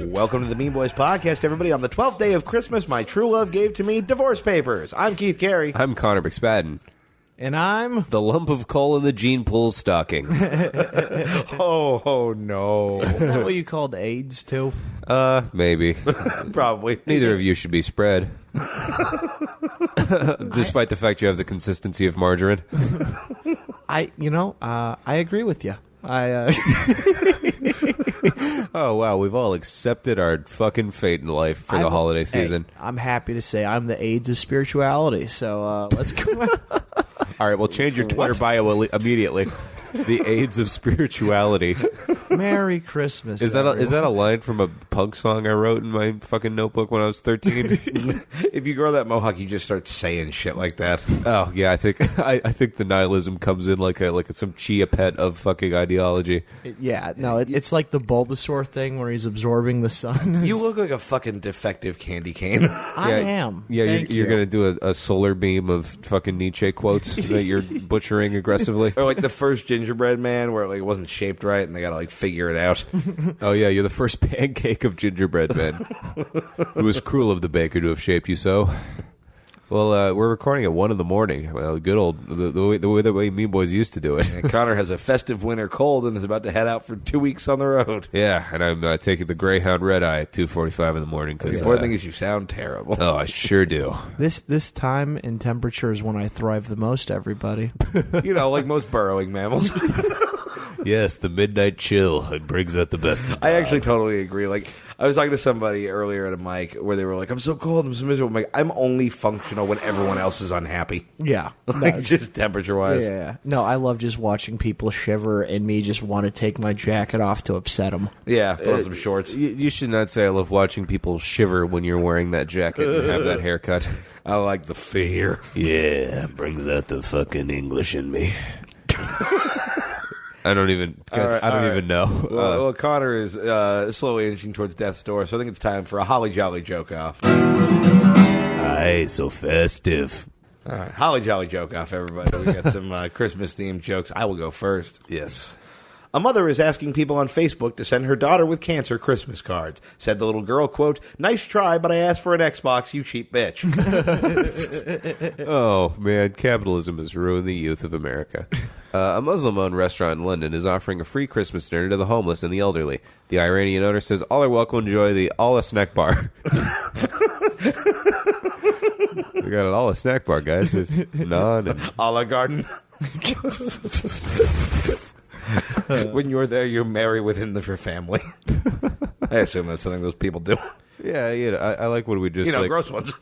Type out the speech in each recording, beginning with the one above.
Welcome to the Mean Boys Podcast, everybody. On the 12th day of Christmas, my true love gave to me divorce papers. I'm Keith Carey. I'm Connor McSpadden. And I'm... the lump of coal in the gene pool stocking. oh, no. Isn't that what you called AIDS, too? Maybe. Probably. Neither of you should be spread. Despite the fact you have the consistency of margarine. I agree with you. Oh, wow. We've all accepted our fucking fate in life for the holiday season. Hey, I'm happy to say I'm the AIDS of spirituality, so let's go. All right, well, change your Twitter bio immediately. The AIDS of spirituality. Merry Christmas. Is that a line from a punk song I wrote in my fucking notebook when I was 13? If you grow that mohawk, you just start saying shit like that. Oh yeah, I think the nihilism comes in like some chia pet of fucking ideology. It's like the Bulbasaur thing where he's absorbing the sun. You look like a fucking defective candy cane. I am. Yeah, you're gonna do a solar beam of fucking Nietzsche quotes that you're butchering aggressively. Or like the first gingerbread man where it wasn't shaped right and they gotta figure it out. Oh yeah, you're the first pancake of gingerbread man. It was cruel of the baker to have shaped you so. Well, we're recording at 1 a.m. Well, good old the way Mean Boys used to do it. And Connor has a festive winter cold and is about to head out for 2 weeks on the road. Yeah, and I'm taking the Greyhound red eye at 2:45 in the morning. The important thing is you sound terrible. Oh, I sure do. This time in temperature is when I thrive the most. Everybody, like most burrowing mammals. Yes, the midnight chill. It brings out the best of I actually totally agree. I was talking to somebody earlier at a mic where they were like, I'm so cold, I'm so miserable. I'm only functional when everyone else is unhappy. Yeah. Just temperature-wise. Yeah. No, I love just watching people shiver and me just want to take my jacket off to upset them. Yeah, put on some shorts. You should not say I love watching people shiver when you're wearing that jacket and have that haircut. I like the fear. Yeah, brings out the fucking English in me. I don't even know. Well, Connor is slowly inching towards death's door, so I think it's time for a holly jolly joke off. Aye, so festive. All right, holly jolly joke off, everybody. We got some Christmas themed jokes. I will go first. Yes. A mother is asking people on Facebook to send her daughter with cancer Christmas cards. Said the little girl, quote, "Nice try, but I asked for an Xbox, you cheap bitch." Oh, man, capitalism has ruined the youth of America. A Muslim-owned restaurant in London is offering a free Christmas dinner to the homeless and the elderly. The Iranian owner says all are welcome to enjoy the Allah snack bar. We got an Allah snack bar, guys. There's naan and Olive Garden. When you're there, you marry within your family. I assume that's something those people do. Yeah, I like what we just... gross ones.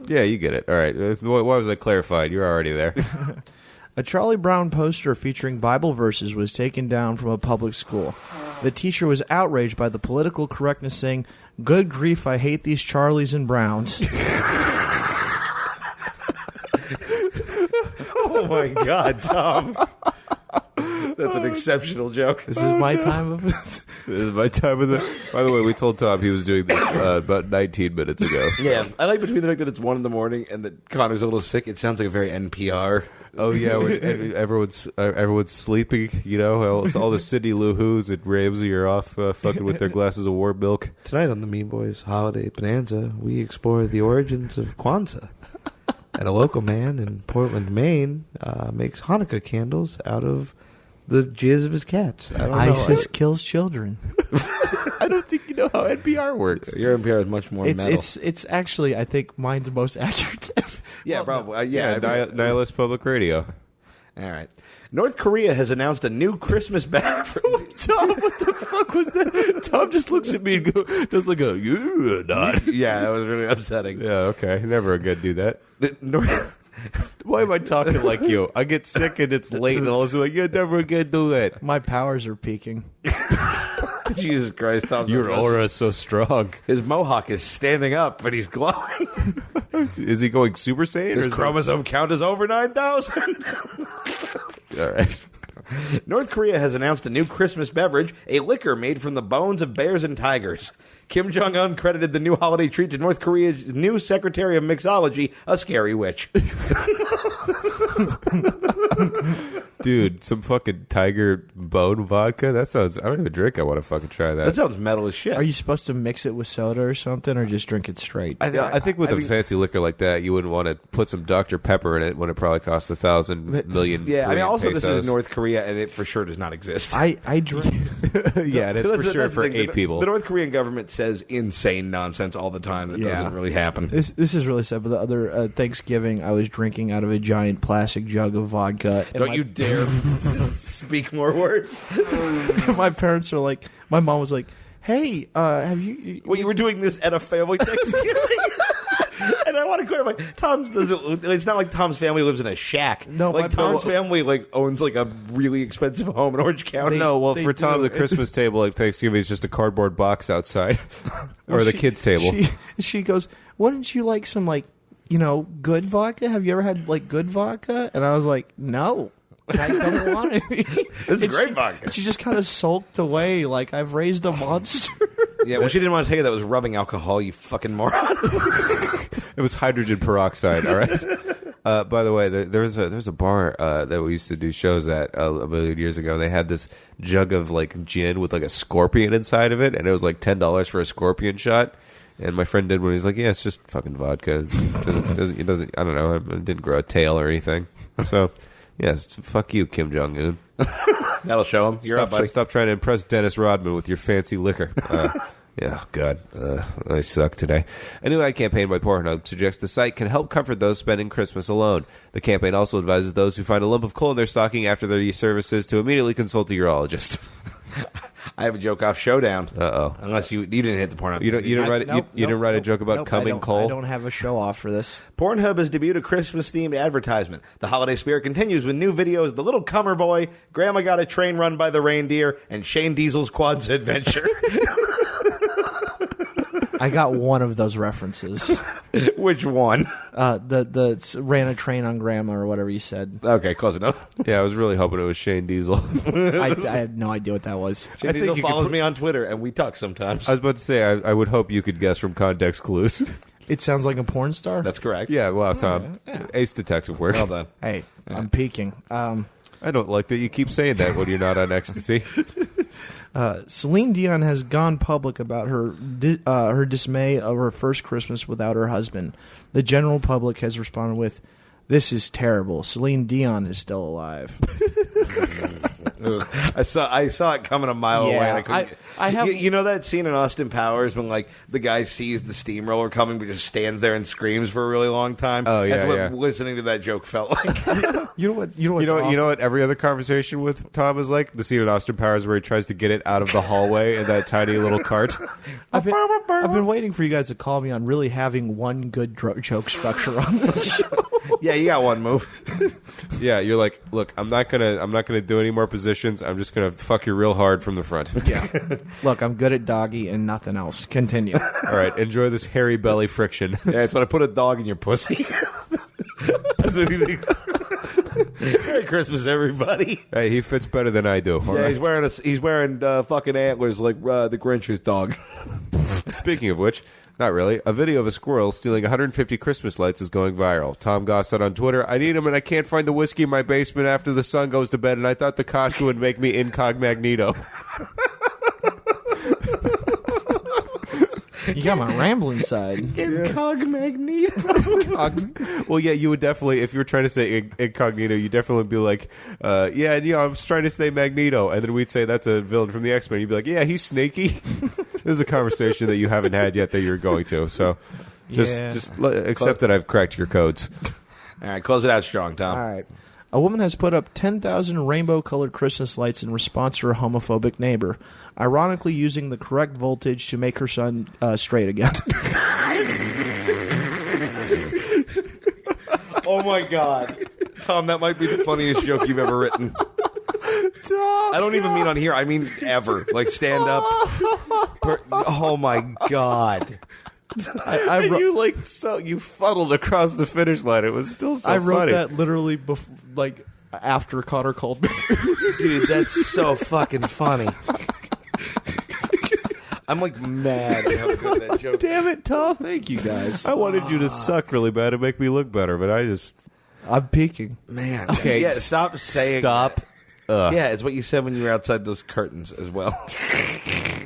Yeah, you get it. All right. Why was I clarified? You're already there. A Charlie Brown poster featuring Bible verses was taken down from a public school. The teacher was outraged by the political correctness, saying, "Good grief, I hate these Charlies and Browns." Oh, my God, Tom. That's an exceptional joke. This is my time of This is my time of the... By the way, we told Tom he was doing this about 19 minutes ago. Yeah, I like between the fact that it's 1 a.m. and that Connor's a little sick, it sounds like a very NPR. Oh, yeah, everyone's sleeping, all the Sidney Lou Who's and Ramsey are off fucking with their glasses of warm milk. Tonight on the Mean Boys Holiday Bonanza, we explore the origins of Kwanzaa. And a local man in Portland, Maine, makes Hanukkah candles out of the jizz of his cats. ISIS kills children. I don't think you know how NPR works. Your NPR is much more metal. It's actually, I think, mine's the most accurate. Yeah, probably. Nihilist Public Radio. All right. North Korea has announced a new Christmas bathroom. Tom, what the fuck was that? Tom just looks at me and does like a, "You're not." Yeah, that was really upsetting. Yeah, okay. Never again do that. Why am I talking like you? I get sick and it's late and all this. Like, "You're never again do that." My powers are peaking. Jesus Christ, Tom. Your aura is so strong. His mohawk is standing up, but he's glowing. Is he going Super Saiyan? His chromosome count is over 9,000. All right. North Korea has announced a new Christmas beverage, a liquor made from the bones of bears and tigers. Kim Jong-un credited the new holiday treat to North Korea's new Secretary of Mixology, a scary witch. Dude, some fucking tiger bone vodka? That sounds... I don't even drink. I want to fucking try that. That sounds metal as shit. Are you supposed to mix it with soda or something, or just drink it straight? I think with a fancy liquor like that, you wouldn't want to put some Dr. Pepper in it when it probably costs 1,000 million. Yeah, I mean, also pesos. this is North Korea, and it for sure does not exist. I drink. Yeah, and it's for sure for 8 people. The North Korean government says insane nonsense all the time that doesn't really happen. This is really sad. But the other Thanksgiving, I was drinking out of a giant plastic jug of vodka. And Don't you dare speak more words. My parents are like, my mom was like, "Hey, have you?" Well, you were doing this at a family Thanksgiving. And I want to clarify, Tom's doesn't. It's not like Tom's family lives in a shack. No, like my Tom's parents- family owns like a really expensive home in Orange County. No, well, They for Tom, do. the Christmas table at Thanksgiving is just a cardboard box outside. Or the kids' table. She goes, "Wouldn't you like some good vodka? Have you ever had good vodka?" And I was like, "No, I don't want it." This is great vodka. She just kind of sulked away like I've raised a monster. Yeah, well, she didn't want to tell you that was rubbing alcohol, you fucking moron. It was hydrogen peroxide, all right? By the way, there's a bar that we used to do shows at a million years ago, and they had this jug of gin with a scorpion inside of it, and it was $10 for a scorpion shot. And my friend did one. He's like, "Yeah, it's just fucking vodka. It doesn't. I don't know. It didn't grow a tail or anything." So, yeah, fuck you, Kim Jong Un. That'll show him. You're up, buddy. Stop trying to impress Dennis Rodman with your fancy liquor. Yeah, God, I suck today. A new ad campaign by Pornhub suggests the site can help comfort those spending Christmas alone. The campaign also advises those who find a lump of coal in their stocking after their services to immediately consult a urologist. I have a joke off Showdown. Uh-oh. Unless you didn't hit the Pornhub. You didn't write a joke about coming coal? I don't have a show off for this. Pornhub has debuted a Christmas-themed advertisement. The holiday spirit continues with new videos, The Little Comer Boy, Grandma Got a Train Run by the Reindeer, and Shane Diesel's Quad's Adventure. I got one of those references. Which one? The ran a train on Grandma or whatever you said. Okay, close enough. Yeah, I was really hoping it was Shane Diesel. I had no idea what that was. Shane Diesel follows me on Twitter, and we talk sometimes. I was about to say, I would hope you could guess from context clues. It sounds like a porn star. That's correct. Yeah, wow, Tom. Ace detective work. Well done. Hey, I'm peeking. I don't like that you keep saying that when you're not on ecstasy. Celine Dion has gone public about her dismay of her first Christmas without her husband. The general public has responded with, "This is terrible. Celine Dion is still alive." I saw it coming a mile away. And I couldn't. I have. You know that scene in Austin Powers when the guy sees the steamroller coming but just stands there and screams for a really long time? Oh, yeah, That's what yeah. listening to that joke felt like. You know You know what every other conversation with Tom is like? The scene in Austin Powers where he tries to get it out of the hallway in that tiny little cart. I've been waiting for you guys to call me on really having one good joke structure on this show. Yeah, you got one move. Yeah, you're like, look, I'm not gonna do any more positions. I'm just gonna fuck you real hard from the front. Yeah. Look, I'm good at doggy and nothing else. Continue. All right, enjoy this hairy belly friction. Yeah, it's when I put a dog in your pussy. That's what he thinks. Merry Christmas, everybody. Hey, he fits better than I do. All Yeah, right? he's wearing fucking antlers like the Grinch's dog. Speaking of which, not really. A video of a squirrel stealing 150 Christmas lights is going viral. Tom Goss said on Twitter, "I need them and I can't find the whiskey in my basement after the sun goes to bed, and I thought the costume would make me incognito." You got my rambling side. Incognito. Well, yeah, you would definitely, if you were trying to say incognito, you definitely would be like, I'm trying to say Magneto. And then we'd say that's a villain from the X-Men. You'd be like, yeah, he's snaky. This is a conversation that you haven't had yet that you're going to. So just accept that I've cracked your codes. All right, close it out strong, Tom. All right. A woman has put up 10,000 rainbow-colored Christmas lights in response to her homophobic neighbor, ironically using the correct voltage to make her son straight again. Oh, my God. Tom, that might be the funniest joke you've ever written. I don't even mean on here. I mean ever. Like, stand up. Oh, my God. You funneled across the finish line. It was still so I wrote funny. that literally after Cotter called me. Dude, that's so fucking funny. I'm like mad at how good that joke. Damn it, Tom. Thank you, guys. I wanted you to suck really bad and make me look better, but I'm peeking. Man. Okay, Yeah, stop saying stop. Yeah, it's what you said when you were outside those curtains as well.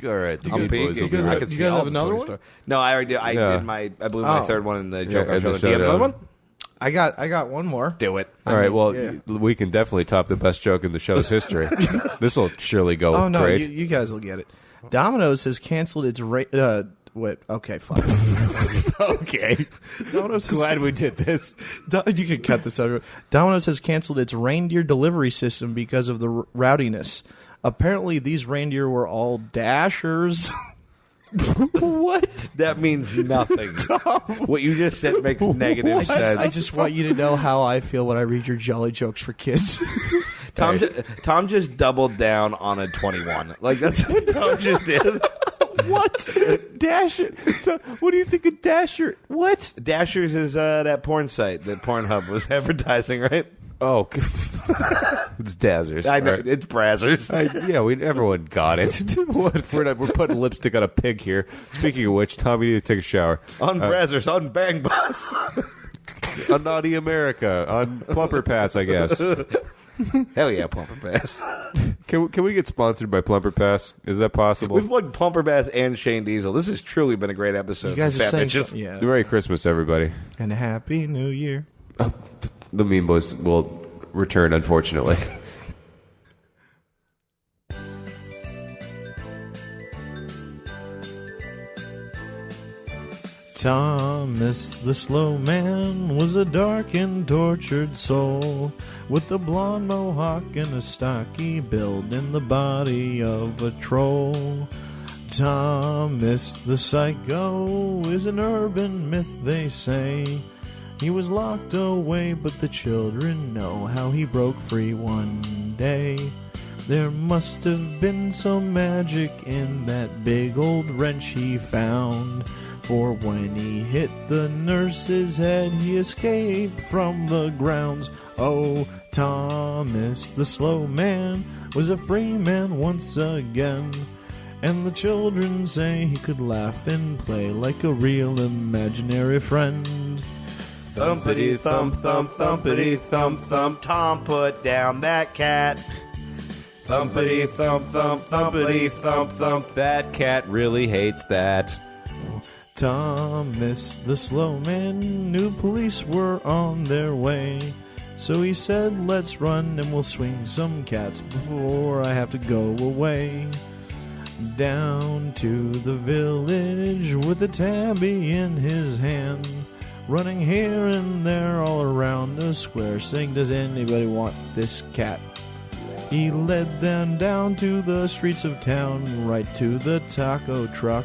All right, the I'm good boys will be peeking. I right. could You see guys all have the another Toy one? Story. No, I already did. I Yeah. did I believe my third one in the joke I in the showed. Do you have another showdown. one? I got one more. Do it. All right, well, yeah. we can definitely top the best joke in the show's history. This will surely go Oh no, great. you guys will get it. Domino's has canceled its wait. Okay, fine. Okay. Domino's has Glad we did this. You can cut this out. Domino's has canceled its reindeer delivery system because of the rowdiness. Apparently, these reindeer were all dashers. What? That means nothing. What you just said makes negative sense. I just want you to know how I feel when I read your jolly jokes for kids. Tom just doubled down on a 21. Like, that's what Tom just did. What? Dasher? What do you think of Dasher? What? Dashers is that porn site that Pornhub was advertising, right? Oh, it's Dazzers. I know. All right. It's Brazzers. Everyone got it. We're putting lipstick on a pig here. Speaking of which, Tom, you need to take a shower. On Brazzers, on Bang Bus. On Naughty America, on Plumper Pass, I guess. Hell yeah, Plumper Bass. Can we get sponsored by Plumper Pass? Is that possible? We've won Plumper Bass and Shane Diesel. This has truly been a great episode. You guys for are Fat saying Bitches. something. Yeah. Merry Christmas, everybody. And a Happy New Year. The Mean Boys will return, unfortunately. Thomas the Slow Man was a dark and tortured soul with a blonde mohawk and a stocky build in the body of a troll. Thomas the Psycho is an urban myth, they say. He was locked away, but the children know how he broke free one day. There must have been some magic in that big old wrench he found. For when he hit the nurse's head, he escaped from the grounds. Oh, Thomas the Slow Man was a free man once again. And the children say he could laugh and play like a real imaginary friend. Thumpity thump thump thumpity thump thump. Tom put down that cat. Thumpity thump thump thumpity thump thump. That cat really hates that. Thomas the Slow Man knew police were on their way. So he said, let's run and we'll swing some cats before I have to go away. Down to the village with a tabby in his hand, running here and there all around the square, saying, does anybody want this cat? He led them down to the streets of town, right to the taco truck.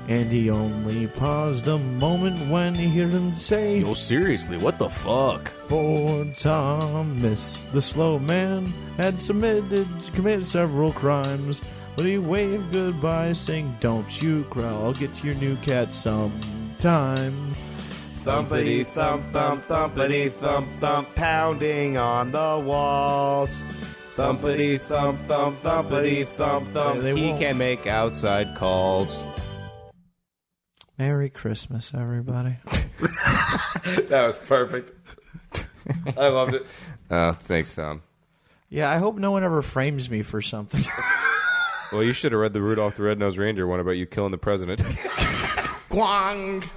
And he only paused a moment when he heard him say, Yo, seriously, what the fuck? for Thomas the Slow Man had committed several crimes, but he waved goodbye, saying, don't you cry, I'll get to your new cat sometime. Thumpity thump thump thumpity thump thump. Pounding on the walls. Thumpity thump thump thumpity thump thump. He can make outside calls. Merry Christmas, everybody. That was perfect. I loved it. Oh, thanks, Tom. Yeah, I hope no one ever frames me for something. Well, you should have read the Rudolph the Red-Nosed Reindeer one about you killing the president. Guang!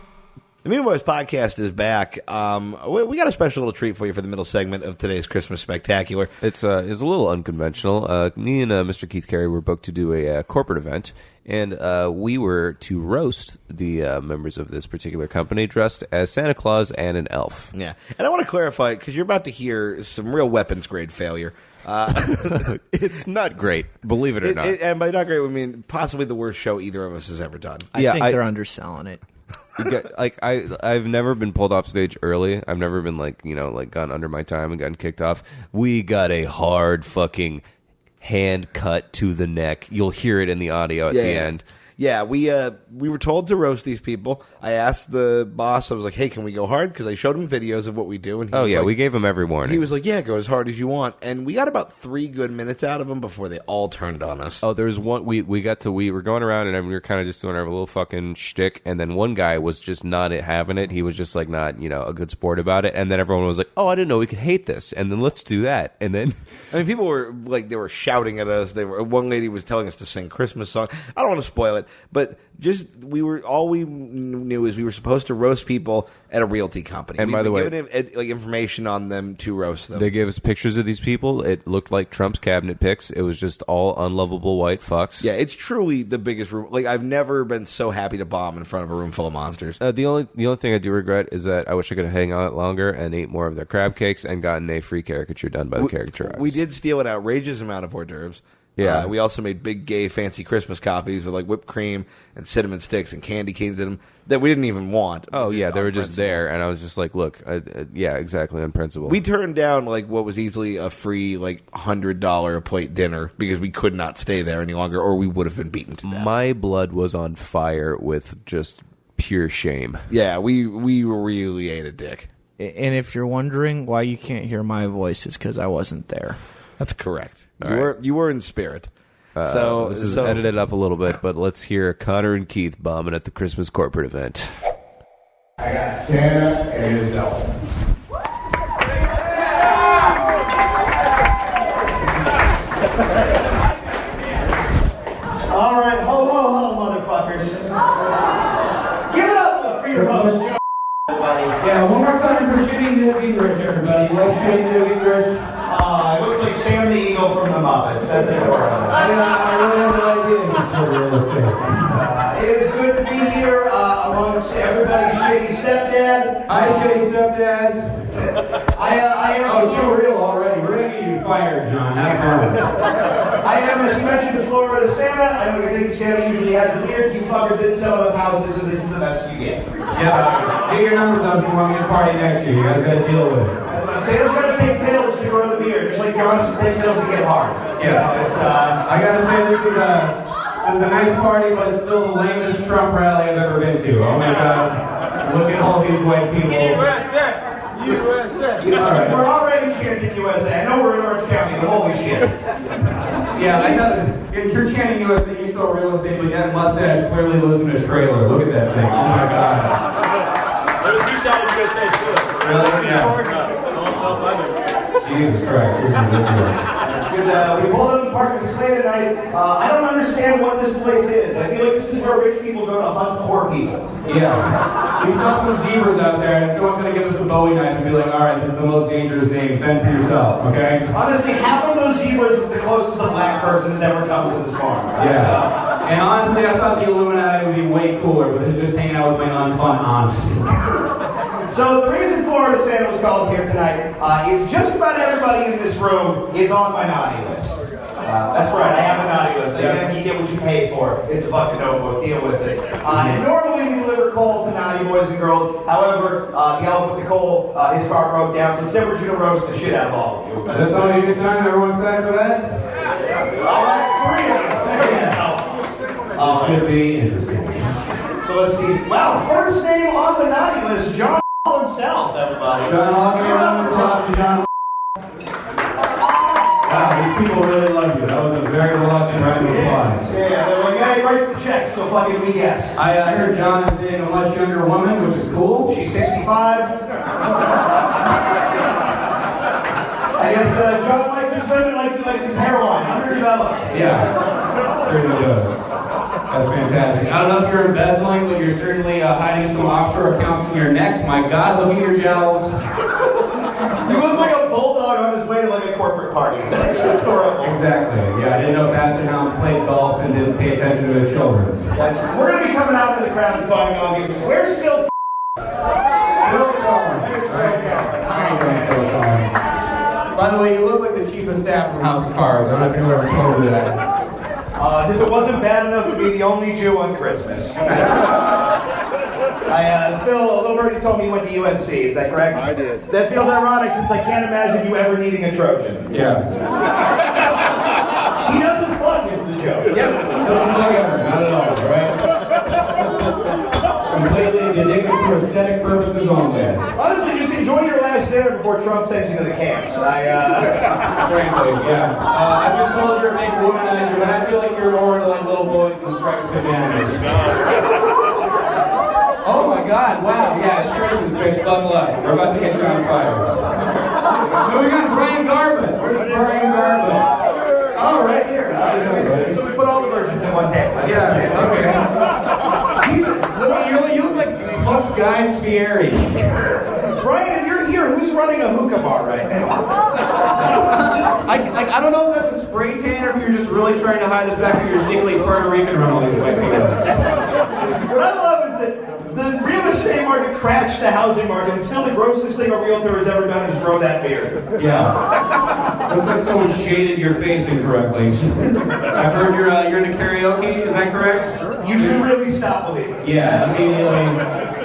The Mean Boys podcast is back. We got a special little treat for you for the middle segment of today's Christmas Spectacular. It's a little unconventional. Me and Mr. Keith Carey were booked to do a corporate event, and we were to roast the members of this particular company dressed as Santa Claus and an elf. Yeah, and I want to clarify, because you're about to hear some real weapons-grade failure. It's not great, believe it or not. And by not great, we mean possibly the worst show either of us has ever done. I think they're underselling it. I've never been pulled off stage early. I've never been gone under my time and gotten kicked off. We got a hard fucking hand cut to the neck. You'll hear it in the audio at the end. Yeah, we were told to roast these people. I asked the boss, I was like, hey, can we go hard? Because I showed him videos of what we do. And he was like, we gave him every warning. He was like, yeah, go as hard as you want. And we got about 3 good minutes out of them before they all turned on us. Oh, there was one, we were going around and we were kind of just doing our little fucking shtick. And then one guy was just not having it. He was just like not, a good sport about it. And then everyone was like, oh, I didn't know we could hate this. And then let's do that. And then... I mean, people were like, they were shouting at us. One lady was telling us to sing Christmas songs. I don't want to spoil it, but all we knew is we were supposed to roast people at a realty company. And by the way, given information on them to roast them. They gave us pictures of these people. It looked like Trump's cabinet pics. It was just all unlovable white fucks. Yeah, it's truly the biggest room. Like, I've never been so happy to bomb in front of a room full of monsters. The only thing I do regret is that I wish I could have hung out longer and ate more of their crab cakes and gotten a free caricature done by the caricature. We did steal an outrageous amount of hors d'oeuvres. Yeah. We also made big, gay, fancy Christmas coffees with like whipped cream and cinnamon sticks and candy canes in them that we didn't even want. Oh, yeah, they were just there, and I was just like, look, yeah, exactly, on principle. We turned down like what was easily a free like $100 a plate dinner because we could not stay there any longer, or we would have been beaten to death. My blood was on fire with just pure shame. Yeah, we really ate a dick. And if you're wondering why you can't hear my voice, it's because I wasn't there. That's correct. All You were in spirit. This is edited up a little bit, but let's hear Connor and Keith bombing at the Christmas corporate event. I got Santa and his elf. All right, ho, motherfuckers. Give it up for your host, everybody. Yeah, one more time for shitting Newt Gingrich, everybody. Let's shitting Newt Gingrich. It looks like Sam the Eagle from the Muppets. That's it. I really have no idea Mr. Real Estate. It is good to be here amongst everybody's shitty stepdad. Hi, shitty stepdads. I am. Oh, too real already. We're going to get you fired, John. Have fun. I am, as you mentioned, the Florida Santa. I know you think Santa usually has the beard. You fuckers didn't sell enough houses, so this is the best you get. Yeah, get your numbers up if you want me to party next year. You guys got to deal with it. Santa's going to take pills to grow the beard, just like John has to take pills to get hard. Yeah. I got to say, this is a nice party, but it's still the lamest Trump rally I've ever been to. Oh my God. Look at all these white people. USA! Right. We're already chanting USA. I know we're in Orange County, but holy shit. Yeah, I know. If you're chanting USA, you saw real estate, but that mustache clearly lives in a trailer. Look at that thing. Oh my God. You shouted USA too. Really? Yeah. Jesus Christ. This is ridiculous. We pulled up in Park and Slay tonight. I don't understand what this place is. I feel like this is where rich people go to hunt poor people. Yeah. We saw some zebras out there, and someone's going to give us a Bowie knife and be like, all right, this is the most dangerous name. Fend for yourself, okay? Honestly, half of those zebras is the closest a black person has ever come to this farm. Yeah. And honestly, I thought the Illuminati would be way cooler, but it's just hanging out with my non-fun aunts. So the reason Florida Santa was called here tonight is just about everybody in this room is on my naughty list. That's right, I have a naughty list. Again, you get what you pay for. It's a fucking notebook. Deal with it. And normally we deliver coal to naughty boys and girls. However, the elf with the coal, his car broke down, so instead we're going to roast the shit out of all of you. That's all you get time? Everyone's excited for that? All right, 3 of them. This should be interesting. So let's see. Wow, first name on the naughty list, John himself, everybody. John, I'll give you a round of applause to John. Wow, these people really love you. That was a very reluctant round of applause. Yeah, they're like, yeah, he writes the checks, so fucking we guess. I heard John is dating a much younger woman, which is cool. She's 65. I guess John likes his women like he likes his hairline, underdeveloped. Yeah, certainly does. That's fantastic. I don't know if you're embezzling, but you're certainly hiding some offshore accounts in your neck. My God, look at your jowls. You look like a bulldog on his way to like a corporate party. That's adorable. Exactly. Yeah, I didn't know Basset Hounds played golf and didn't pay attention to their children. We're going to be coming out to the crowd and finding all of you. Where's Phil? Phil Collins. By the way, you look like the chief of staff from House of Cards. I don't know if you ever told me that. If it wasn't bad enough to be the only Jew on Christmas. Phil, Little Birdie told me you went to UNC, is that correct? I did. That feels ironic since I can't imagine you ever needing a Trojan. Yeah. He doesn't fuck is the joke. Yep. Doesn't look at her. Not at all, right? for aesthetic purposes only. Honestly, just enjoy your last dinner before Trump sends you to the camps. Frankly, yeah. I've been told you're a big womanizer, but I feel like you're more into like little boys in striped pajamas. Oh my God! Wow, yeah, it's Christmas, bitch. Buckle up. We're about to get you on fire. So we got Brian Garvin. Where's Brian Garvin? Oh, right here. So we put all the versions in one hand. Yeah. Okay. You look like Fox Guy Fieri. Brian, if you're here, who's running a hookah bar right now? I don't know if that's a spray tan or if you're just really trying to hide the fact that you're secretly Puerto Rican around all these white people. What I love is that the real estate market crashed the housing market, and still the grossest thing a realtor has ever done is grow that beard. Yeah. Looks like someone shaded your face incorrectly. I've heard you're into karaoke, is that correct? You should really stop believing. Yeah, immediately.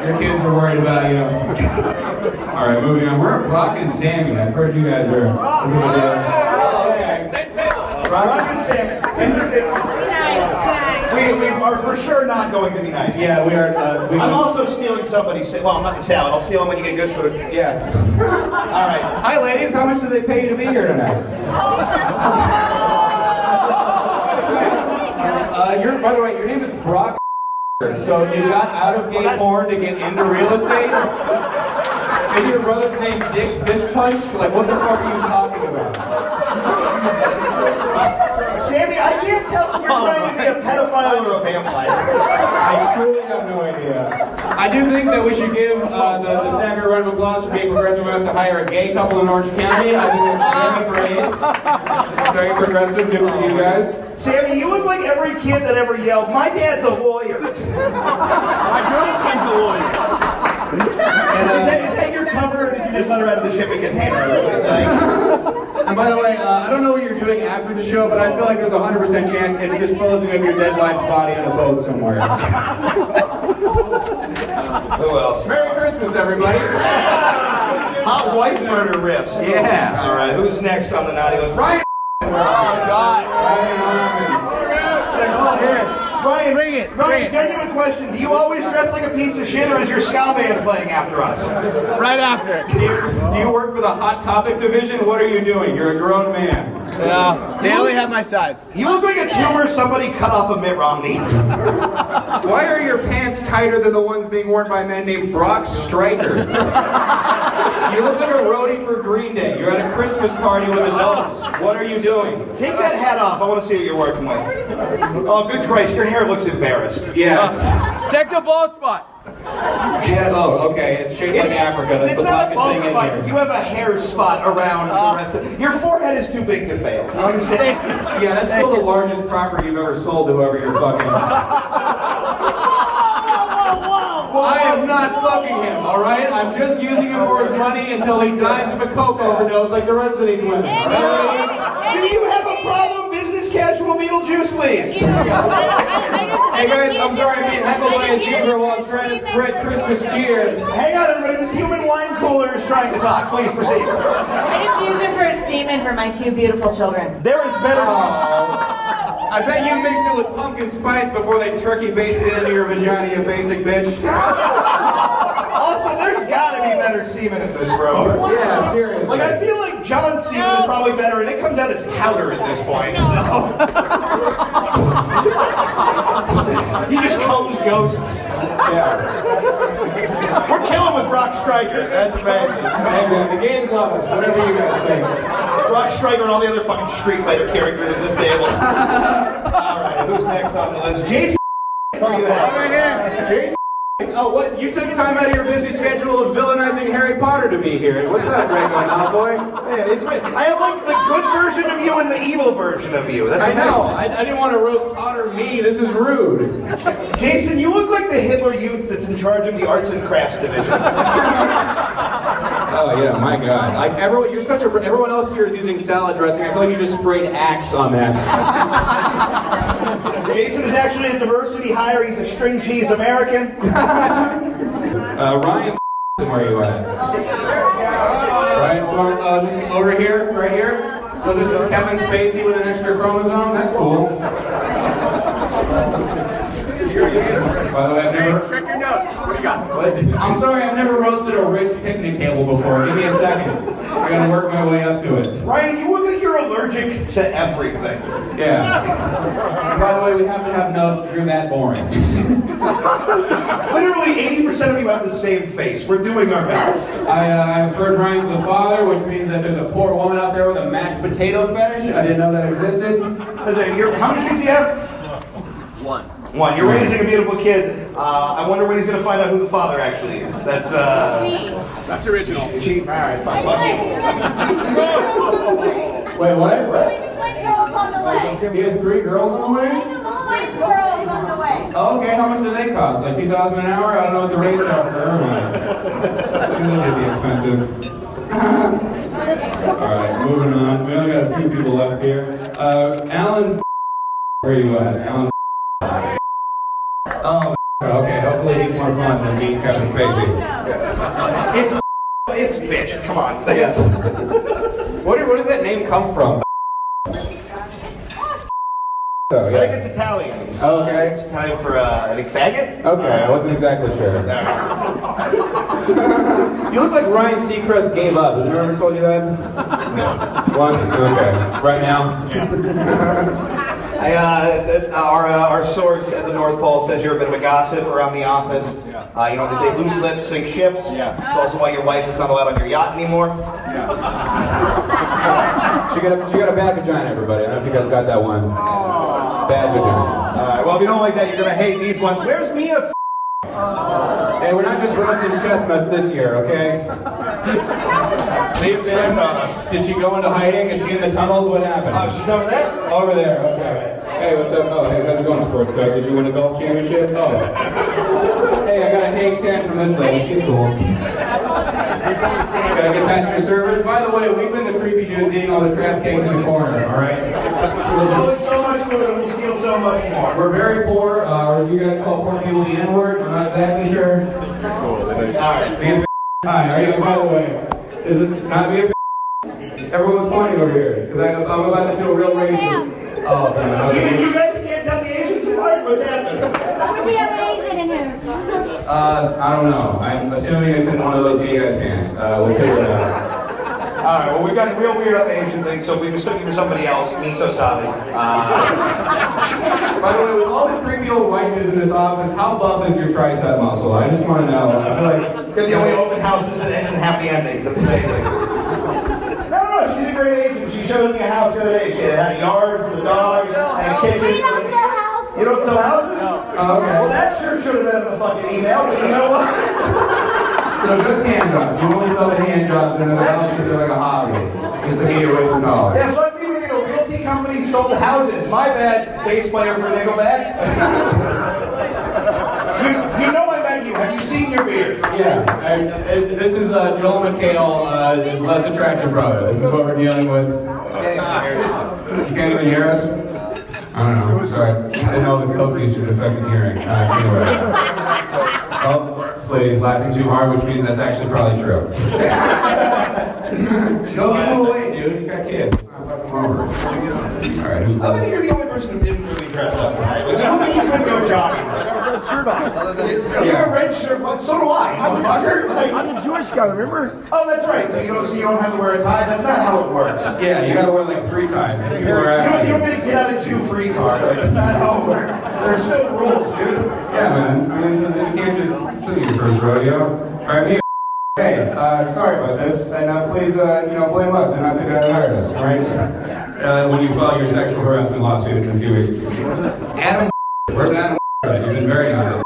Your kids were worried about you. All right, moving on. We're at Brock and Sammy. I've heard you guys are. Brock and Sammy. We are for sure not going to be nice. Yeah, we are. I'm also stealing somebody's. Well, not the salad. I'll steal them when you get good food. Yeah. All right. Hi, ladies. How much do they pay you to be here tonight? By the way, your name is Brock. So you got out of gay porn to get into real estate? Is your brother's name Dick Fist Punch? Like, what the fuck are you talking about? Sammy, I can't tell if you're trying to be a pedophile or a vampire. I truly have no idea. I do think that we should give the Snagger a round of applause for being progressive enough to hire a gay couple in Orange County. I think it's very great. It's very progressive, good for you guys. Sammy, you look like every kid that ever yelled, "My dad's a lawyer." My girlfriend's a lawyer. And, is that your cover, or did you just let her out of the shipping container? And by the way, I don't know what you're doing after the show, but I feel like there's a 100% chance it's disposing of your dead wife's body on a boat somewhere. Who else? Merry Christmas, everybody. Hot wife murder riffs. Yeah. All right, who's next on the naughty list? Ryan. Oh, God. Brian, Bring it. genuine question. Do you always dress like a piece of shit, or is your ska band playing after us? Right after. Do you work for the Hot Topic division? What are you doing? You're a grown man. Yeah. They only have my size. You look like a tumor somebody cut off of Mitt Romney. Why are your pants tighter than the ones being worn by a man named Brock Stryker? You look like a roadie for Green Day. You're at a Christmas party with adults. What are you doing? Take that hat off. I want to see what you're working with. Oh, good Christ, your hair looks embarrassed. Yeah. Check the bald spot. Yeah. Oh, okay. It's shaped like Africa. That's It's the not a bald blackest thing in spot. here. You have a hair spot around the rest of your forehead is too big to fail. You understand? Yeah, that's still the largest property you've ever sold to whoever you're fucking. I am not fucking him, alright? I'm just using him for his money until he dies of a coke overdose like the rest of these women. Do you have a problem? Business casual Beetlejuice, please. Hey guys, I'm sorry I'm being heckled by a zebra while I'm trying to spread Christmas cheer. Hang on, everybody. This human wine cooler is trying to talk. Please proceed. I just use it for semen for my two beautiful children. There is better. I bet you mixed it with pumpkin spice before they turkey basted it into your vagina, you basic bitch. Also, there's gotta be better semen in this room. Yeah, seriously. Like, I feel like John's semen is probably better, and it comes out as powder at this point. So. He just comes ghosts. Yeah. We're killing with Brock Stryker. That's amazing. Hey man, the games love us, whatever you guys think. Brock Stryker and all the other fucking Street Fighter characters at this table. Alright, who's next on the list? Jason. Who are you at? Over here. Jason. Oh, what? You took time out of your busy schedule of villainizing Harry Potter to be here. What's that, Draco and Malfoy? Yeah, it's great. I have like the good version of you and the evil version of you. That's I know. amazing. I didn't want to roast Potter me. This is rude. Jason, you look like the Hitler Youth that's in charge of the arts and crafts division. Oh yeah, my God! Like everyone, everyone else here is using salad dressing. I feel like you just sprayed Axe on that. Jason is actually a diversity hire. He's a string cheese American. Ryan, where are you at? Ryan Smart, just over here, right here. So this is Kevin Spacey with an extra chromosome. That's cool. By the way, I've never... Check your notes. What do you got? I'm sorry, I've never roasted a rich picnic table before. Give me a second. I gotta work my way up to it. Ryan, you look like you're allergic to everything. Yeah. And by the way, we have to have notes. You're that boring. Literally 80% of you have the same face. We're doing our best. I've heard Ryan's the father, which means that there's a poor woman out there with a mashed potato fetish. I didn't know that existed. How many kids do you have? One. One. You're raising a beautiful kid. I wonder when he's going to find out who the father actually is. That's That's original. She. All right, fine. Fuck you. Wait, what? Girls on the way. He has 3 girls on the way? Girls on the way. Oh, okay, how much do they cost? Like $2,000 an hour? I don't know what the rates are for everyone. That'd be expensive. Alright, moving on. We only got a few people left here. Alan, where are you at? Alan. Oh, okay, hopefully he's more fun than being Kevin Spacey. It's bitch. Come on. Yes. What does that name come from? So, I think yeah. it's Italian. Oh, okay. It's Italian for, I think, faggot? Okay, I wasn't exactly sure. You look like Ryan Seacrest gave up. Has anyone ever told you that? Once? Okay. Right now? Our source at the North Pole says you're a bit of a gossip around the office. You know, they say loose lips sink ships. Yeah. It's also why your wife is not allowed on your yacht anymore. She got a bad vagina, everybody. I don't know if you guys got that one. Bad vagina. Well, if you don't like that, you're going to hate these ones. Where's Mia? Hey, we're not just roasting chestnuts this year, okay? Leave them on us. Did she go into hiding? Is she in the tunnels? What happened? She's over there? Over there, okay. Hey, what's up? Oh, hey, how's it going, sports guy? Did you win a golf championship? Oh. Hey, I got an A10 from this lady. She's cool. Gotta get past your servers. By the way, we've been the creepy dudes eating all the crab cakes in the corner, alright? We're stealing so much food and we'll steal so much more. We're very poor, or as you guys call poor people the N-word, I'm not exactly sure. Alright, hi, are you, by the way, is this not me? Everyone's pointing over here, because I'm about to do a real racist. Oh, man, You guys can't tell the Asians apart? What's happening? We have an Asian in here. I don't know. I'm assuming it's in one of those gay guys' pants. We'll figure it out. Alright, well, we've got real weird on the Asian thing, so if we mistook you for somebody else, me so sorry. By the way, with all the creepy old white dudes in this office, how buff is your tricep muscle? I just want to know. I feel like You're the only open houses that end in happy endings. That's amazing. No, she's a great agent. She showed me a house the other day. She had a yard for the dog, and a kitchen. We don't sell houses. You don't sell houses? Oh, okay. Well, that sure should have been in the fucking email, but you know what? So just hand jobs. You only sell the hand jobs, and everything else is like a hobby. Just to get you away from college. Yeah, fuck me, you know, realty companies sold houses. My bad, bass player for Nickelback. you know I met you. Have you seen your beard? Yeah. This is Joel McHale, his less attractive brother. This is what we're dealing with. You can't even hear us? I don't know. Sorry. I didn't know the coke used to affect hearing. Anyway. Oh, this lady's laughing too hard, which means that's actually probably true. Go get him away, dude. He's got kids. Let's not fuck him over. Alright, who's I think you're the only person who didn't really dress up tonight. Like, I don't think you could go jogging. Shirt on. You have a red shirt. What? So do I. Motherfucker. Like, I'm the Jewish guy, remember? oh, that's right. So you don't have to wear a tie. That's not how it works. Yeah, you gotta wear like 3 ties. You don't get a get out of Jew free card. Like, that's not how it works. There's still rules, dude. Yeah, man. I mean, you can't just sue your first rodeo. Alright, me. Hey, sorry about this, and please, blame us and not the guy that hired us, alright? When you file your sexual harassment lawsuit in a few weeks. Adam, where's Adam? You've been very nice.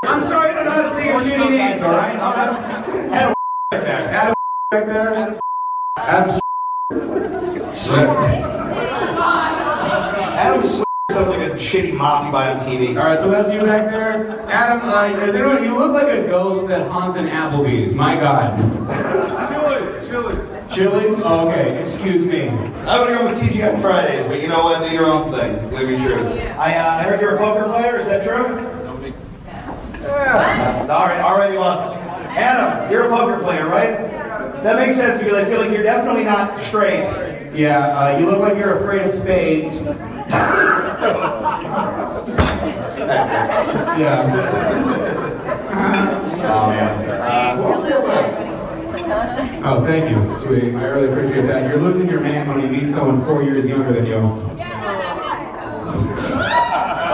I'm sorry, I don't know how to say your shitty names, alright? Adam back there. Adam back there. Adam Adam sounds like a shitty mop you buy on TV. Alright, so that's you back there. Adam, you look like a ghost that haunts an Applebee's. My God. Chili's? Oh, okay, excuse me. I'm gonna go with TGI Fridays, but you know what? Do your own thing. Believe me, true. I heard you're a poker player. Is that true? Yeah. All right, you lost it. Adam, you're a poker player, right? That makes sense because I feel like you're definitely not straight. Yeah, you look like you're afraid of spades. Yeah. Oh, man. Oh, thank you, sweetie. I really appreciate that. You're losing your man when he meets someone 4 years younger than you.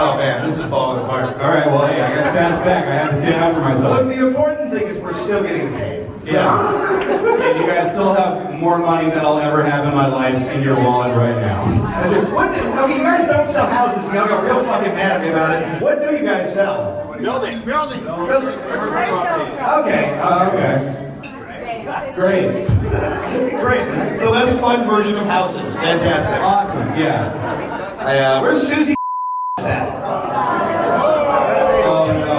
Oh, man, this is falling apart. All right, well, hey, I got Sass back. I have to stand up for myself. Look, the important thing is we're still getting paid. Yeah. And you guys still have more money than I'll ever have in my life in your wallet right now. Okay, you guys don't sell houses. Y'all got real fucking mad at me about it. What do you guys sell? Building. Okay. Okay. Great. Great. The less fun version of houses. Fantastic. Awesome, yeah. Where's Susie at? Oh, no.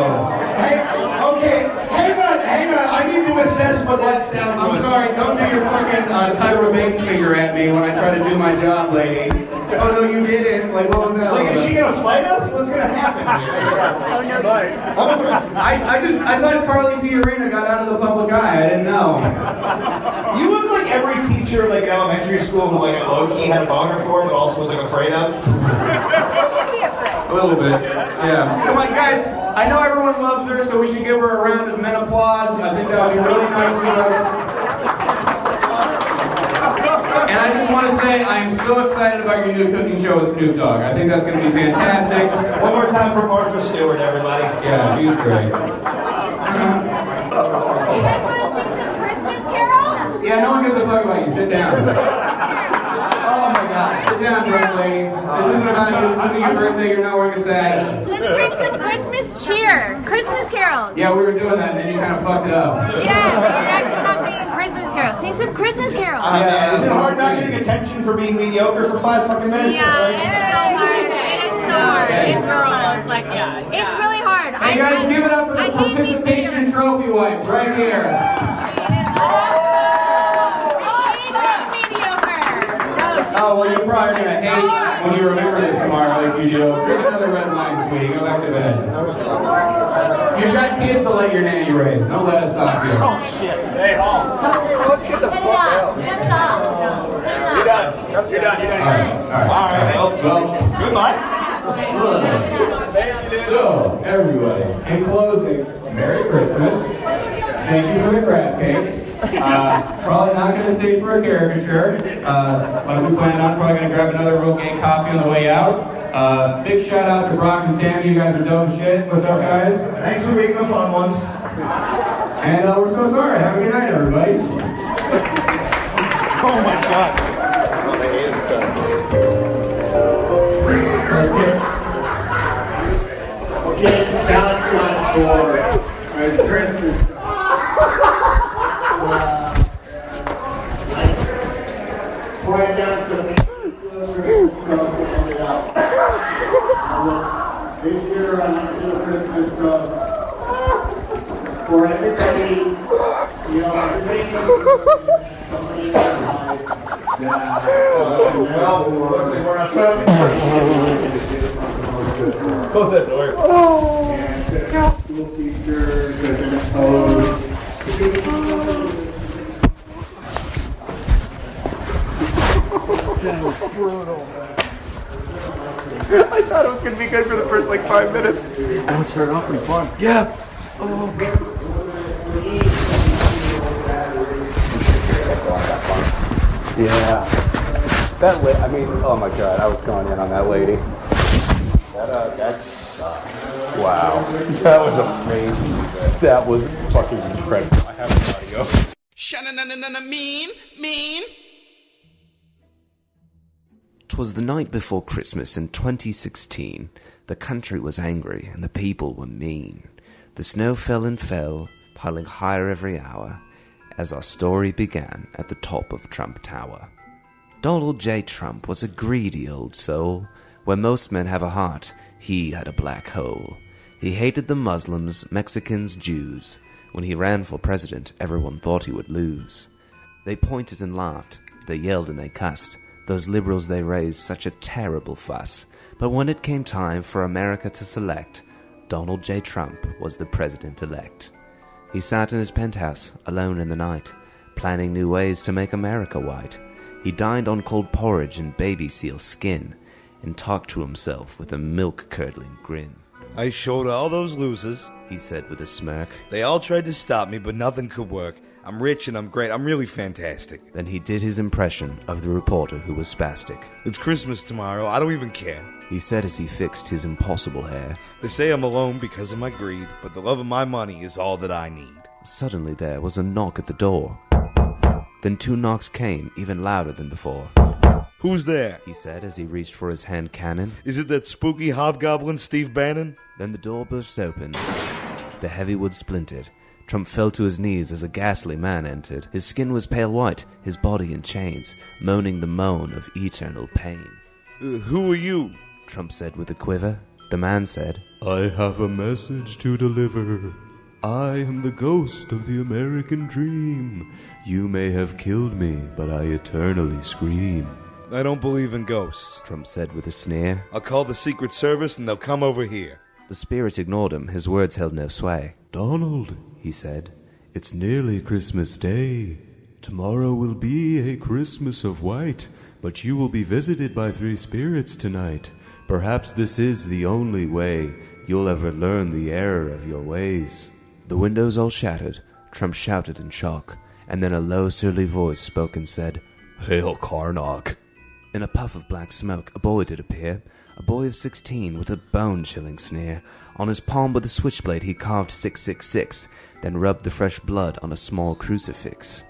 Hey, okay, hang on. I need to assess what that sound was. I'm sorry, don't do your fucking Tyra Banks figure at me when I try to do my job, lady. Oh, no, you didn't. Like, what was that? Like, is she gonna fight us? What's gonna happen here? I thought Carly Fiorina got out of the public eye. I didn't know. You look like every teacher, like in elementary school, who like a low-key had a boner for it, but also was like afraid of. A little bit, yeah. Come on, guys. I know everyone loves her, so we should give her a round of men applause. I think that would be really nice of us. And I just want to say I am so excited about your new cooking show with Snoop Dogg. I think that's going to be fantastic. One more time for Martha Stewart, everybody. Yeah, she's great. Christmas carols? Yeah, no one gives a fuck about you. Sit down. Oh my God. Sit down, drunk lady. This isn't about you. This isn't your birthday. You're not wearing a sash. Let's bring some Christmas cheer. Christmas carols. Yeah, we were doing that, and then you kind of fucked it up. Yeah, we're actually not singing Christmas carols. Sing some Christmas carols. Yeah, is it hard not getting attention for being mediocre for 5 fucking minutes? Yeah, it's so hard. It is so hard. Okay. Girls, like, it's really hard. Hey guys, give it up for the participation trophy wife right here. Oh, well, you're probably going to hate when you remember this tomorrow if you do. Drink another red wine, sweetie. Go back to bed. You've got kids to let your nanny raise. Don't let us stop you. Oh, shit. Hey, home. Get the fuck out. You're done. You're done. All right. Well, Goodbye. so, everybody, in closing, Merry Christmas. Thank you for the crab cakes. Probably not going to stay for a caricature. Like we planned on, probably going to grab another real gay coffee on the way out. Big shout out to Brock and Sam. You guys are dope shit. What's up, guys? Thanks for being the fun ones. And we're so sorry. Have a good night, everybody. Oh, my God. Okay, it's about time for Christmas. Pour it down to the this year I'm going to do a Christmas toast for everybody, you know, everybody somebody in their life that Well, looks like we're not stopping. Close that door. school teachers have been opposed. I thought it was going to be good for the first like 5 minutes. I would start off pretty fun. Yeah. Yeah. I mean, oh my God, I was going in on that lady. That's wow. That was amazing. That was fucking incredible. I have the audio. Mean. 'Twas the night before Christmas in 2016. The country was angry and the people were mean. The snow fell and fell, piling higher every hour, as our story began at the top of Trump Tower. Donald J. Trump was a greedy old soul. Where most men have a heart, he had a black hole. He hated the Muslims, Mexicans, Jews. When he ran for president, everyone thought he would lose. They pointed and laughed, they yelled and they cussed. Those liberals, they raised such a terrible fuss. But when it came time for America to select, Donald J. Trump was the president-elect. He sat in his penthouse, alone in the night, planning new ways to make America white. He dined on cold porridge and baby seal skin, and talked to himself with a milk-curdling grin. I showed all those losers. He said with a smirk. They all tried to stop me, but nothing could work. I'm rich and I'm great. I'm really fantastic. Then he did his impression of the reporter who was spastic. It's Christmas tomorrow. I don't even care. He said as he fixed his impossible hair. They say I'm alone because of my greed, but the love of my money is all that I need. Suddenly there was a knock at the door. Then 2 knocks came, even louder than before. Who's there? He said as he reached for his hand cannon. Is it that spooky hobgoblin Steve Bannon? Then the door burst open. The heavy wood splintered. Trump fell to his knees as a ghastly man entered. His skin was pale white, his body in chains, moaning the moan of eternal pain. Who are you? Trump said with a quiver. The man said, I have a message to deliver. I am the ghost of the American dream. You may have killed me, but I eternally scream. I don't believe in ghosts, Trump said with a sneer. I'll call the Secret Service and they'll come over here. The spirit ignored him. His words held no sway. Donald, he said, it's nearly Christmas Day. Tomorrow will be a Christmas of white, but you will be visited by 3 spirits tonight. Perhaps this is the only way you'll ever learn the error of your ways. The windows all shattered. Trump shouted in shock, and then a low, surly voice spoke and said, Hail Karnak. In a puff of black smoke, a boy did appear, a boy of 16 with a bone-chilling sneer. On his palm with a switchblade he carved 666, then rubbed the fresh blood on a small crucifix.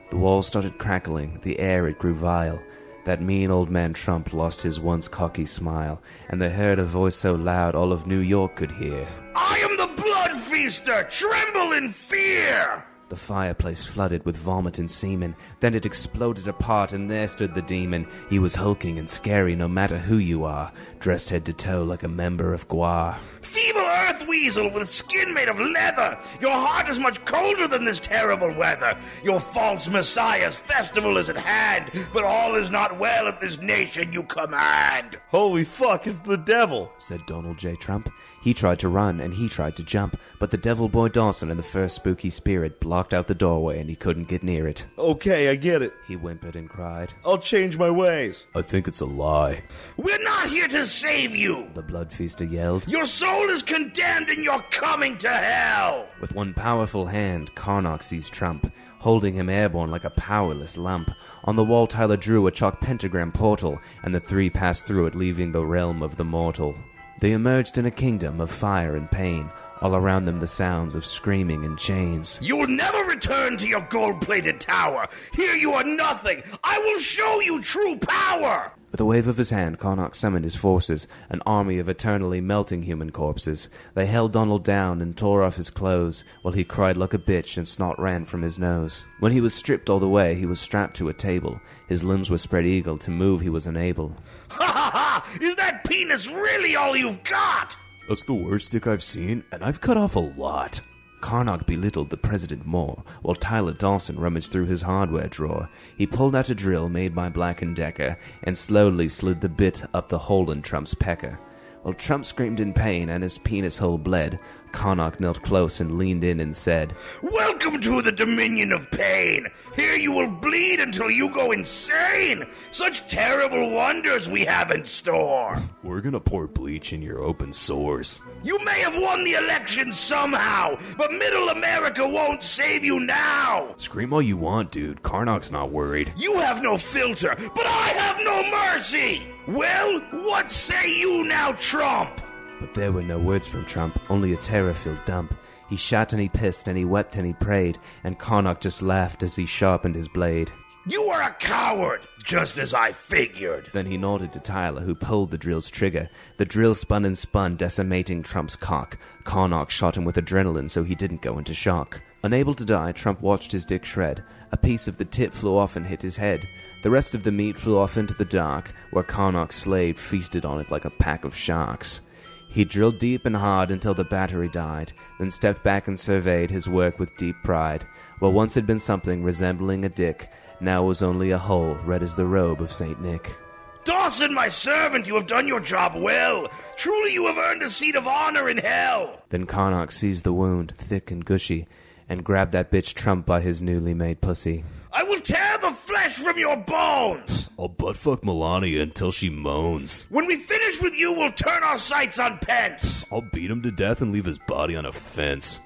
The walls started crackling, the air it grew vile. That mean old man Trump lost his once cocky smile, and they heard a voice so loud all of New York could hear. I am the blood feaster! Tremble in fear! The fireplace flooded with vomit and semen. Then it exploded apart, and there stood the demon. He was hulking and scary no matter who you are, dressed head to toe like a member of GWAR. Feeble earth weasel with skin made of leather! Your heart is much colder than this terrible weather. Your false messiah's festival is at hand, but all is not well at this nation you command. Holy fuck, it's the devil, said Donald J. Trump. He tried to run and he tried to jump, but the devil boy Dawson and the first spooky spirit blocked out the doorway and he couldn't get near it. Okay, I get it. He whimpered and cried. I'll change my ways. I think it's a lie. We're not here to save you, the blood feaster yelled. Your soul is condemned and you're coming to hell. With one powerful hand, Karnak seized Trump, holding him airborne like a powerless lump. On the wall, Tyler drew a chalk pentagram portal, and the 3 passed through it, leaving the realm of the mortal. They emerged in a kingdom of fire and pain, all around them the sounds of screaming and chains. You will never return to your gold-plated tower. Here you are nothing. I will show you true power. With a wave of his hand, Karnak summoned his forces, an army of eternally melting human corpses. They held Donald down and tore off his clothes, while he cried like a bitch and snot ran from his nose. When he was stripped all the way, he was strapped to a table. His limbs were spread eagle, to move he was unable. Ha ha ha! Is that penis really all you've got? That's the worst dick I've seen, and I've cut off a lot. Karnak belittled the president more, while Tyler Dawson rummaged through his hardware drawer. He pulled out a drill made by Black & Decker and slowly slid the bit up the hole in Trump's pecker. While Trump screamed in pain and his penis hole bled, Karnak knelt close and leaned in and said, Welcome to the Dominion of Pain. Here you will bleed until you go insane. Such terrible wonders we have in store. We're gonna pour bleach in your open sores. You may have won the election somehow, but middle America won't save you now. Scream all you want, dude. Karnak's not worried. You have no filter, but I have no mercy. Well, what say you now, Trump? But there were no words from Trump, only a terror-filled dump. He shot and he pissed and he wept and he prayed, and Karnak just laughed as he sharpened his blade. You are a coward, just as I figured. Then he nodded to Tyler, who pulled the drill's trigger. The drill spun and spun, decimating Trump's cock. Karnak shot him with adrenaline so he didn't go into shock. Unable to die, Trump watched his dick shred. A piece of the tip flew off and hit his head. The rest of the meat flew off into the dark, where Karnak's slave feasted on it like a pack of sharks. He drilled deep and hard until the battery died, then stepped back and surveyed his work with deep pride. What once had been something resembling a dick, now was only a hole red as the robe of St. Nick. Dawson, my servant, you have done your job well. Truly you have earned a seat of honor in hell. Then Karnak seized the wound, thick and gushy, and grabbed that bitch Trump by his newly made pussy. I will tear the flesh flesh from your bones. I'll buttfuck Melania until she moans. When we finish with you, we'll turn our sights on Pence. I'll beat him to death and leave his body on a fence.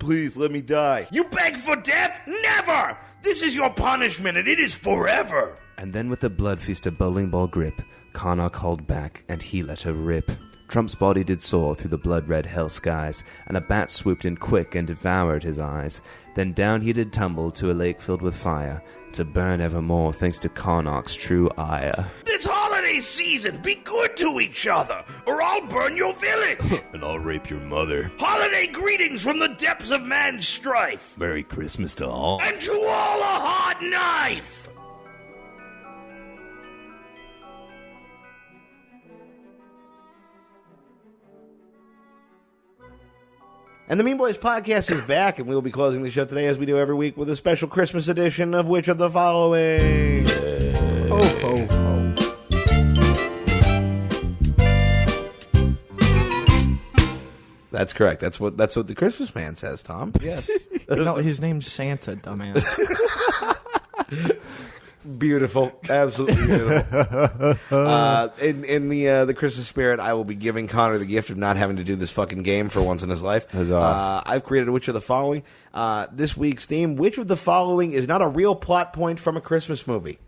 Please let me die. You beg for death? Never! This is your punishment, and it is forever. And then with a blood feast of bowling ball grip, Karnak called back, and he let her rip. Trump's body did soar through the blood-red hell skies, and a bat swooped in quick and devoured his eyes. Then down he did tumble to a lake filled with fire, to burn evermore thanks to Karnak's true ire. This holiday season, be good to each other, or I'll burn your village. And I'll rape your mother. Holiday greetings from the depths of man's strife. Merry Christmas to all. And to all a hot knife. And the Mean Boys podcast is back, and we will be closing the show today, as we do every week, with a special Christmas edition of which of the following? Ho, ho, ho. That's correct. That's what the Christmas man says, Tom. Yes. No, his name's Santa, dumbass. Beautiful, absolutely beautiful. In the Christmas spirit, I will be giving Connor the gift of not having to do this fucking game for once in his life. I've created which of the following. This week's theme: which of the following is not a real plot point from a Christmas movie?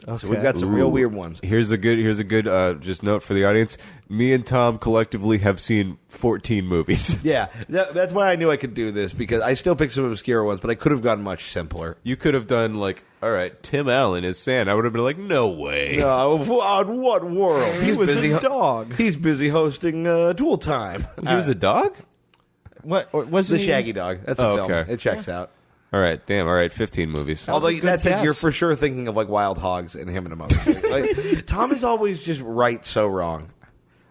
Okay. So we've got some real weird ones. Here's a good just note for the audience. Me and Tom collectively have seen 14 movies. Yeah, that's why I knew I could do this, because I still picked some obscure ones, but I could have gone much simpler. You could have done like, all right, Tim Allen is Santa. I would have been like, no way. No, on what world? He was a dog. He's busy hosting Tool Time. He was a dog? What was the he? Shaggy Dog? That's a film. Okay. It checks out. All right, damn. All right, 15 movies. Although that's guess. you're for sure thinking of like Wild Hogs and him in a movie. Like, Tom is always just right so wrong.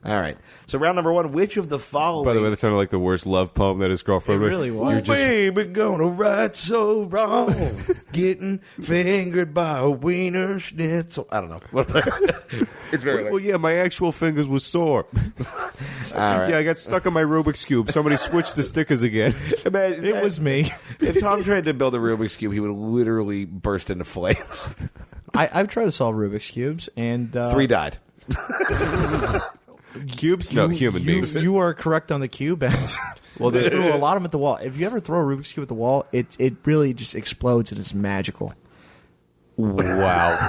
All right. So round number one, which of the following... By the way, that sounded like the worst love poem that his girlfriend It really was. Oh, baby, gonna right so wrong. Getting fingered by a wiener schnitzel. I don't know. It's very Well, yeah, my actual fingers was sore. All right. Yeah, I got stuck on my Rubik's Cube. Somebody switched the stickers again. Man, It was me. If Tom tried to build a Rubik's Cube, he would literally burst into flames. I've tried to solve Rubik's Cubes, and... 3 died. Cubes? No, human beings. You are correct on the cube. Well, They threw a lot of them at the wall. If you ever throw a Rubik's Cube at the wall, it really just explodes, and it's magical. Wow.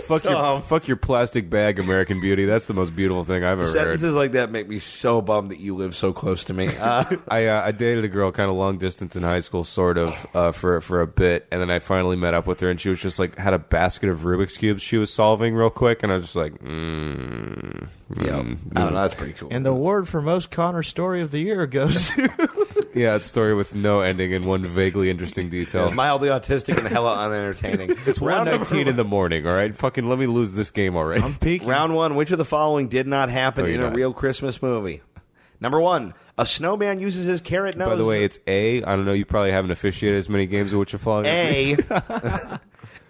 Fuck your plastic bag, American Beauty. That's the most beautiful thing I've ever Sentences heard. like that make me so bummed that you live so close to me. I dated a girl kind of long distance in high school, sort of, for a bit, and then I finally met up with her, and she was just like had a basket of Rubik's Cubes she was solving real quick, and I was just like, I don't know, that's pretty cool. And the award for most Connor story of the year goes to... Yeah, it's a story with no ending and one vaguely interesting detail. Mildly autistic and hella unentertaining. It's 1:19 in the morning, all right? Fucking let me lose this game already. I'm peeking. Round one, which of the following did not happen in you're a not. real Christmas movie? Number one, a snowman uses his carrot nose. By the way, it's A. I don't know, you probably haven't officiated as many games of which are following.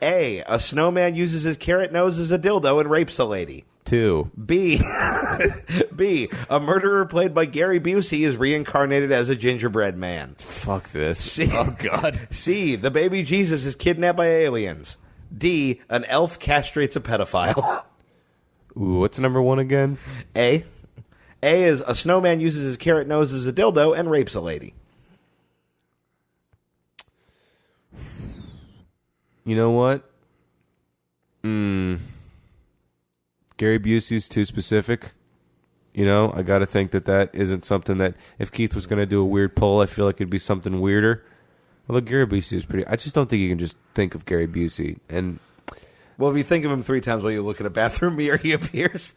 A snowman uses his carrot nose as a dildo and rapes a lady. 2. B, a murderer played by Gary Busey is reincarnated as a gingerbread man. Fuck this. C, Oh, God. C, the baby Jesus is kidnapped by aliens. D, an elf castrates a pedophile. Ooh, what's number one again? A is a snowman uses his carrot nose as a dildo and rapes a lady. You know what? Gary Busey's too specific. You know, I got to think that isn't something that, if Keith was going to do a weird poll, I feel like it'd be something weirder. Although Gary Busey is pretty... I just don't think you can just think of Gary Busey. And Well, if you think of him 3 times while you look in a bathroom mirror, he appears.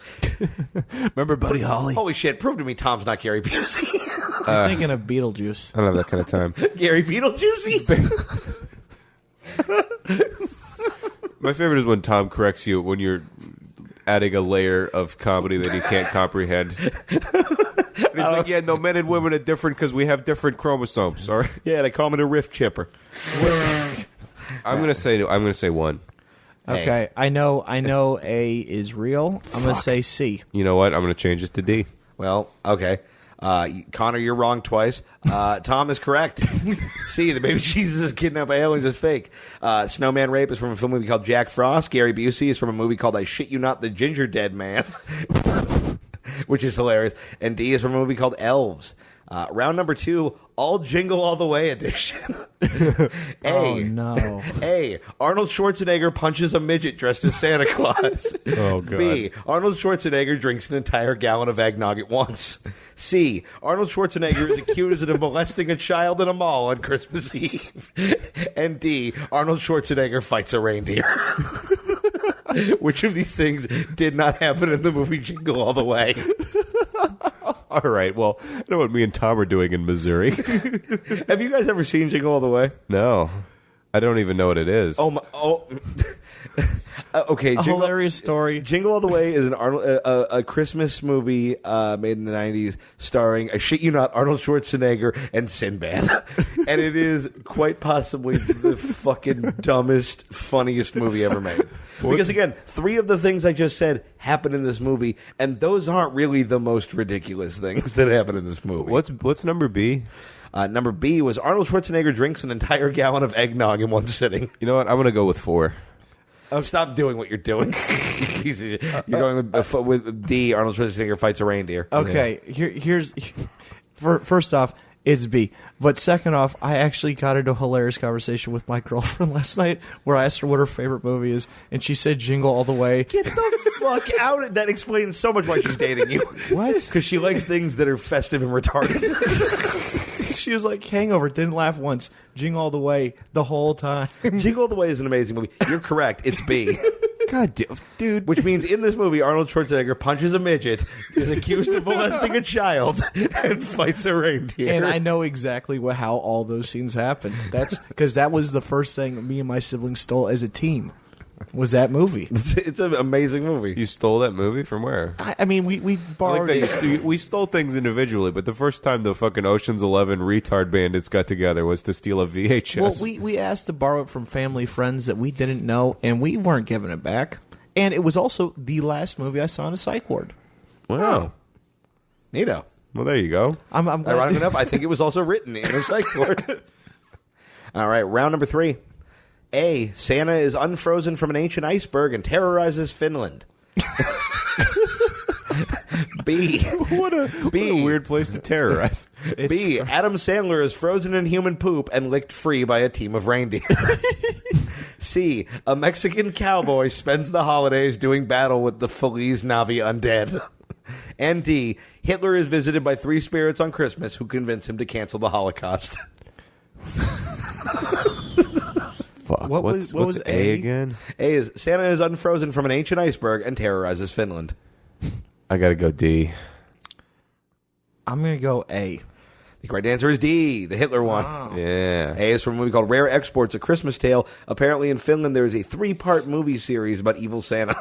remember Buddy Holly? Holy shit, prove to me Tom's not Gary Busey. I'm thinking of Beetlejuice. I don't have that kind of time. Gary Beetlejuice? My favorite is when Tom corrects you when you're adding a layer of comedy that he can't comprehend. And he's like, yeah, no, men and women are different because we have different chromosomes. All right? Yeah, they call him a riff chipper. I'm gonna say 1. Okay, I know A is real. I'm going to say C. You know what? I'm gonna change it to D. Well, okay. Connor, you're wrong twice. Tom is correct. C, the baby Jesus is kidnapped by aliens is fake. Snowman Rape is from a film movie called Jack Frost. Gary Busey is from a movie called I Shit You Not, The Ginger Dead Man, which is hilarious. And D is from a movie called Elves. Round number 2, all Jingle All the Way edition. Oh, no. A, Arnold Schwarzenegger punches a midget dressed as Santa Claus. Oh, God. B, Arnold Schwarzenegger drinks an entire gallon of eggnog at once. C, Arnold Schwarzenegger is accused of molesting a child in a mall on Christmas Eve. And D, Arnold Schwarzenegger fights a reindeer. Which of these things did not happen in the movie Jingle All the Way? All right, well, I know what me and Tom are doing in Missouri. Have you guys ever seen Jingle All the Way? No. I don't even know what it is. Okay, hilarious story. Jingle All the Way is a Christmas movie made in the 90s starring, I shit you not, Arnold Schwarzenegger and Sinbad. And it is quite possibly the fucking dumbest, funniest movie ever made. Because again, 3 of the things I just said happen in this movie, and those aren't really the most ridiculous things that happen in this movie. What's number B? Number B was Arnold Schwarzenegger drinks an entire gallon of eggnog in one sitting. You know what? I'm going to go with 4. Oh, stop doing what you're doing. You're going with D, Arnold Schwarzenegger fights a reindeer. Okay, here's first off, it's B. But second off, I actually got into a hilarious conversation with my girlfriend last night where I asked her what her favorite movie is, and she said Jingle All the Way. Get the fuck out. That explains so much why she's dating you. What? Because she likes things that are festive and retarded. She was like, Hangover, didn't laugh once. Jingle All the Way the whole time. Jingle All the Way is an amazing movie. You're correct. It's B. God damn, dude. Which means in this movie, Arnold Schwarzenegger punches a midget, is accused of molesting a child, and fights a reindeer. And I know exactly how all those scenes happened. That's because that was the first thing me and my siblings stole as a team. Was that movie? It's an amazing movie. You stole that movie from where? I mean, we borrowed it. We stole things individually, but the first time the fucking Ocean's 11 retard bandits got together was to steal a VHS. Well, we asked to borrow it from family friends that we didn't know, and we weren't giving it back. And it was also the last movie I saw in a psych ward. Wow. Neato. Well, there you go. I'm glad. Ironic enough, I think it was also written in a psych ward. All right, round number 3. A, Santa is unfrozen from an ancient iceberg and terrorizes Finland. B, What a weird place to terrorize. B, Adam Sandler is frozen in human poop and licked free by a team of reindeer. C, a Mexican cowboy spends the holidays doing battle with the Feliz Navi undead. And D, Hitler is visited by 3 spirits on Christmas who convince him to cancel the Holocaust. Fuck. What What's was A A? again? A is Santa is unfrozen from an ancient iceberg and terrorizes Finland. I gotta go D. I'm going to go A. The correct answer is D, the Hitler one. Yeah. A is from a movie called Rare Exports, A Christmas Tale. Apparently in Finland there is a 3-part movie series about evil Santa.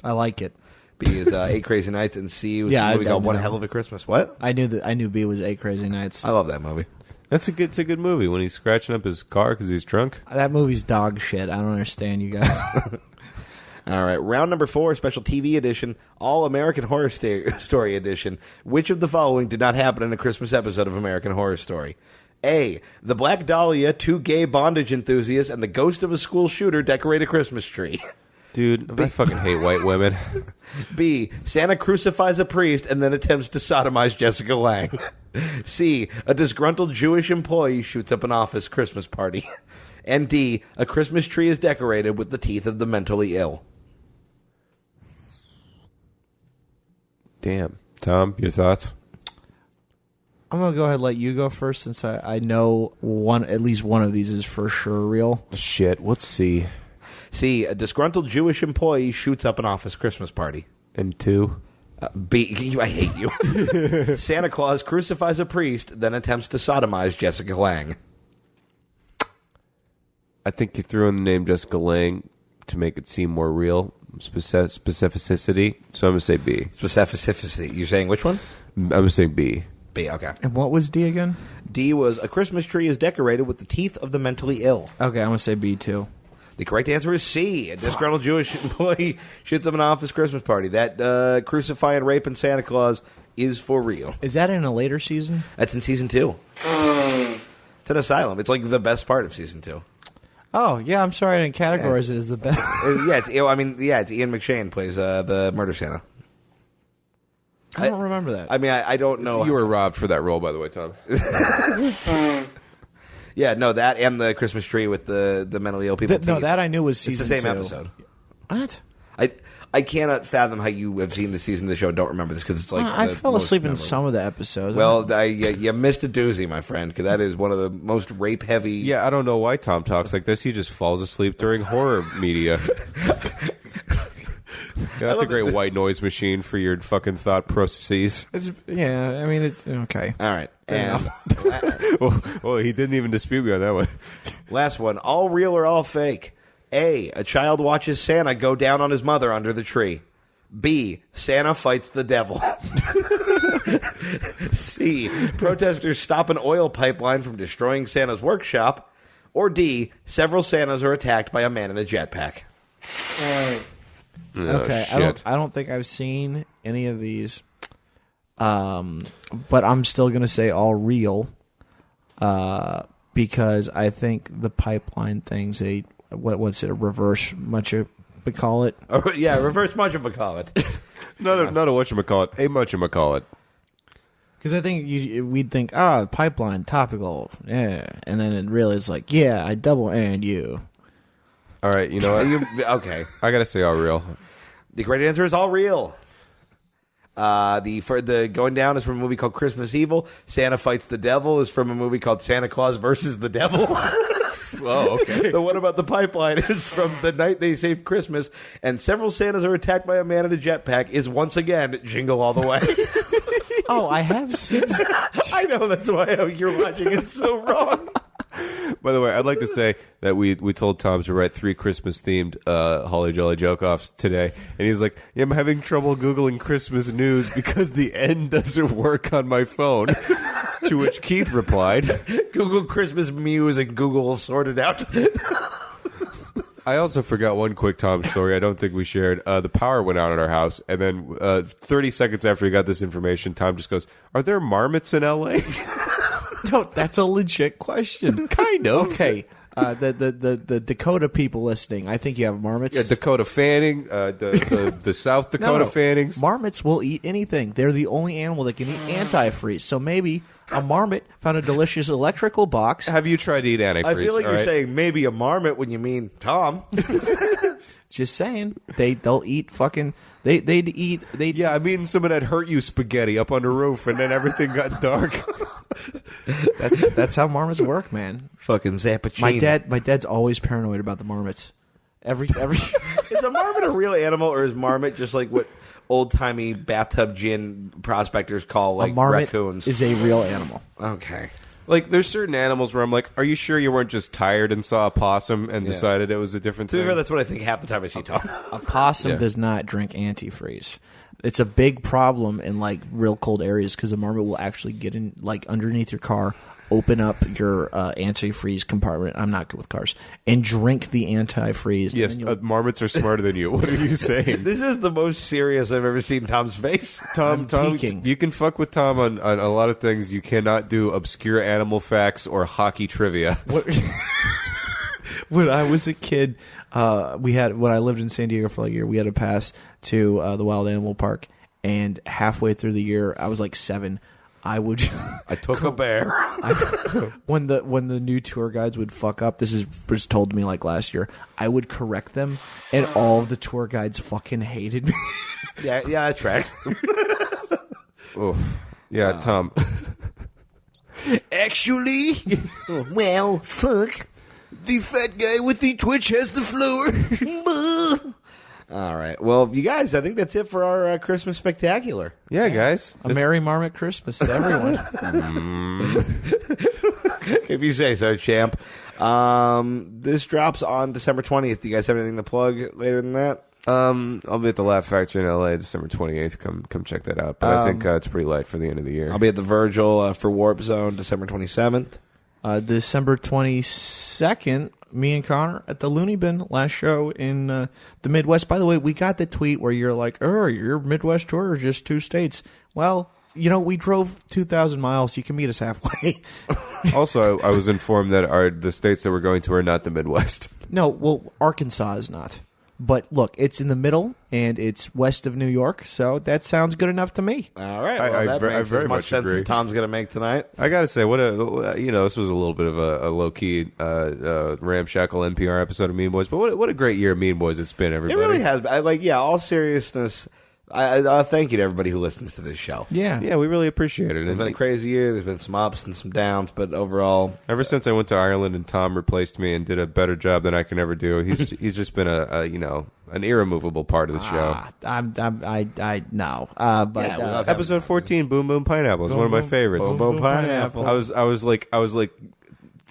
I like it. B is 8 Crazy Nights, and C was a movie called One Hell of a Christmas. What? I knew B was 8 Crazy Nights. I love that movie. It's a good movie when he's scratching up his car because he's drunk. That movie's dog shit. I don't understand, you guys. All right, round number 4, special TV edition, All American Horror Story edition. Which of the following did not happen in a Christmas episode of American Horror Story? A, the Black Dahlia, 2 gay bondage enthusiasts, and the ghost of a school shooter decorate a Christmas tree. Dude, I fucking hate white women. B, Santa crucifies a priest and then attempts to sodomize Jessica Lange. C, a disgruntled Jewish employee shoots up an office Christmas party. And D, a Christmas tree is decorated with the teeth of the mentally ill. Damn. Tom, your thoughts? I'm going to go ahead and let you go first since I know at least one of these is for sure real. Shit, what's C? C, a disgruntled Jewish employee shoots up an office Christmas party. And 2? B, I hate you. Santa Claus crucifies a priest, then attempts to sodomize Jessica Lange. I think you threw in the name Jessica Lange to make it seem more real. Specificity. So I'm going to say B. Specificity. You're saying which one? I'm going to say B. B, okay. And what was D again? D was a Christmas tree is decorated with the teeth of the mentally ill. Okay, I'm going to say B too. The correct answer is C. A disgruntled Jewish employee shoots up an office Christmas party. That crucify and rape and Santa Claus is for real. Is that in a later season? That's in season 2. It's an asylum. It's like the best part of season 2. Oh, yeah, I'm sorry I didn't categorize it as the best. It's Ian McShane plays the murder Santa. I don't remember that. I mean, I don't know. You were robbed for that role, by the way, Tom. Yeah, no, that and the Christmas tree with the mentally ill people. No, that I knew was season 2. It's the same episode. What? I cannot fathom how you have seen the season of the show and don't remember this, because it's like I fell asleep in some of the episodes. Well, you missed a doozy, my friend, because that is one of the most rape-heavy... Yeah, I don't know why Tom talks like this. He just falls asleep during horror media. Yeah, that's a great white noise machine for your fucking thought processes. It's okay. All right. And well, he didn't even dispute me on that one. Last one. All real or all fake? A child watches Santa go down on his mother under the tree. B, Santa fights the devil. C, protesters stop an oil pipeline from destroying Santa's workshop. Or D, several Santas are attacked by a man in a jetpack. Okay, shit. I don't think I've seen any of these, but I'm still going to say all real, because I think the pipeline thing's what's it, a reverse much of call it? Oh, yeah, reverse much of call it. not a whatchamacallit, a muchamacallit. Because I think we'd think, pipeline, topical, yeah, and then it really is like, yeah, I double and you. All right, you know what? Okay. I got to say all real. The great answer is all real. The going down is from a movie called Christmas Evil. Santa Fights the Devil is from a movie called Santa Claus versus the Devil. Oh, okay. The one about the pipeline is from The Night They Saved Christmas, and several Santas are attacked by a man in a jetpack is once again Jingle All the Way. Oh, I have seen that. I know, that's why you're watching it so wrong. By the way, I'd like to say that we told Tom to write 3 Christmas-themed Holly Jolly Joke-Offs today, and he's like, yeah, I'm having trouble Googling Christmas news because the N doesn't work on my phone. To which Keith replied, Google Christmas Muse and Google will sort it out. I also forgot one quick Tom story I don't think we shared. The power went out at our house, and then 30 seconds after we got this information, Tom just goes, are there marmots in L.A.? No, that's a legit question. Kind of. Okay. The Dakota people listening, I think you have marmots. Yeah, Dakota Fanning, the South Dakota Fannings. Marmots will eat anything. They're the only animal that can eat antifreeze. So maybe a marmot found a delicious electrical box. Have you tried to eat antifreeze? I feel like you're saying maybe a marmot when you mean Tom. Just saying, they'll eat fucking. They'd eat. Yeah, I'm eating some of that hurt you spaghetti up on the roof, and then everything got dark. That's how marmots work, man. Fucking Zappuccino. My dad's always paranoid about the marmots. Every Is a marmot a real animal, or is marmot just like what old timey bathtub gin prospectors call like a marmot raccoons? Is a real animal. Okay. Like, there's certain animals where I'm like, are you sure you weren't just tired and saw a possum and decided it was a different To be thing? fair, that's what I think half the time I see Tom. A possum does not drink antifreeze. It's a big problem in like real cold areas because a marmot will actually get in like underneath your car, open up your antifreeze compartment. I'm not good with cars, and drink the antifreeze. Yes, marmots are smarter than you. What are you saying? This is the most serious I've ever seen Tom's face. Tom, you can fuck with Tom on a lot of things. You cannot do obscure animal facts or hockey trivia. When I was a kid, when I lived in San Diego for like a year, we had a pass to the Wild Animal Park, and halfway through the year, I was like 7. I took a bear. When the new tour guides would fuck up, was told to me like last year, I would correct them, and all of the tour guides fucking hated me. Yeah, that tracks. Oof. Yeah, Tom. Actually, well, fuck. The fat guy with the twitch has the floor. All right. Well, you guys, I think that's it for our Christmas spectacular. Yeah, guys. A Merry Marmot Christmas to everyone. If you say so, champ. This drops on December 20th. Do you guys have anything to plug later than that? I'll be at the Laugh Factory in LA December 28th. Come check that out. But I think it's pretty light for the end of the year. I'll be at the Virgil for Warp Zone December 27th. December 22nd, me and Connor at the Looney Bin last show in the Midwest. By the way, we got the tweet where you're like, "Oh, your Midwest tour is just 2 states." Well, we drove 2,000 miles. You can meet us halfway. Also, I was informed that the states that we're going to are not the Midwest. No, well, Arkansas is not. But look, it's in the middle, and it's west of New York, so that sounds good enough to me. All right, well, that makes very as much sense agree. as Tom's going to make tonight. I got to say, this was a little bit of a low-key ramshackle NPR episode of Mean Boys, but what a great year Mean Boys it's been, everybody. It really has. All seriousness, I thank you to everybody who listens to this show. Yeah, we really appreciate it. It's been a crazy year. There's been some ups and some downs, but overall, ever since I went to Ireland and Tom replaced me and did a better job than I can ever do, he's just been an irremovable part of the show. Episode 14, Boom Boom Pineapple, is one of my favorites. Boom Boom Pineapple. I was like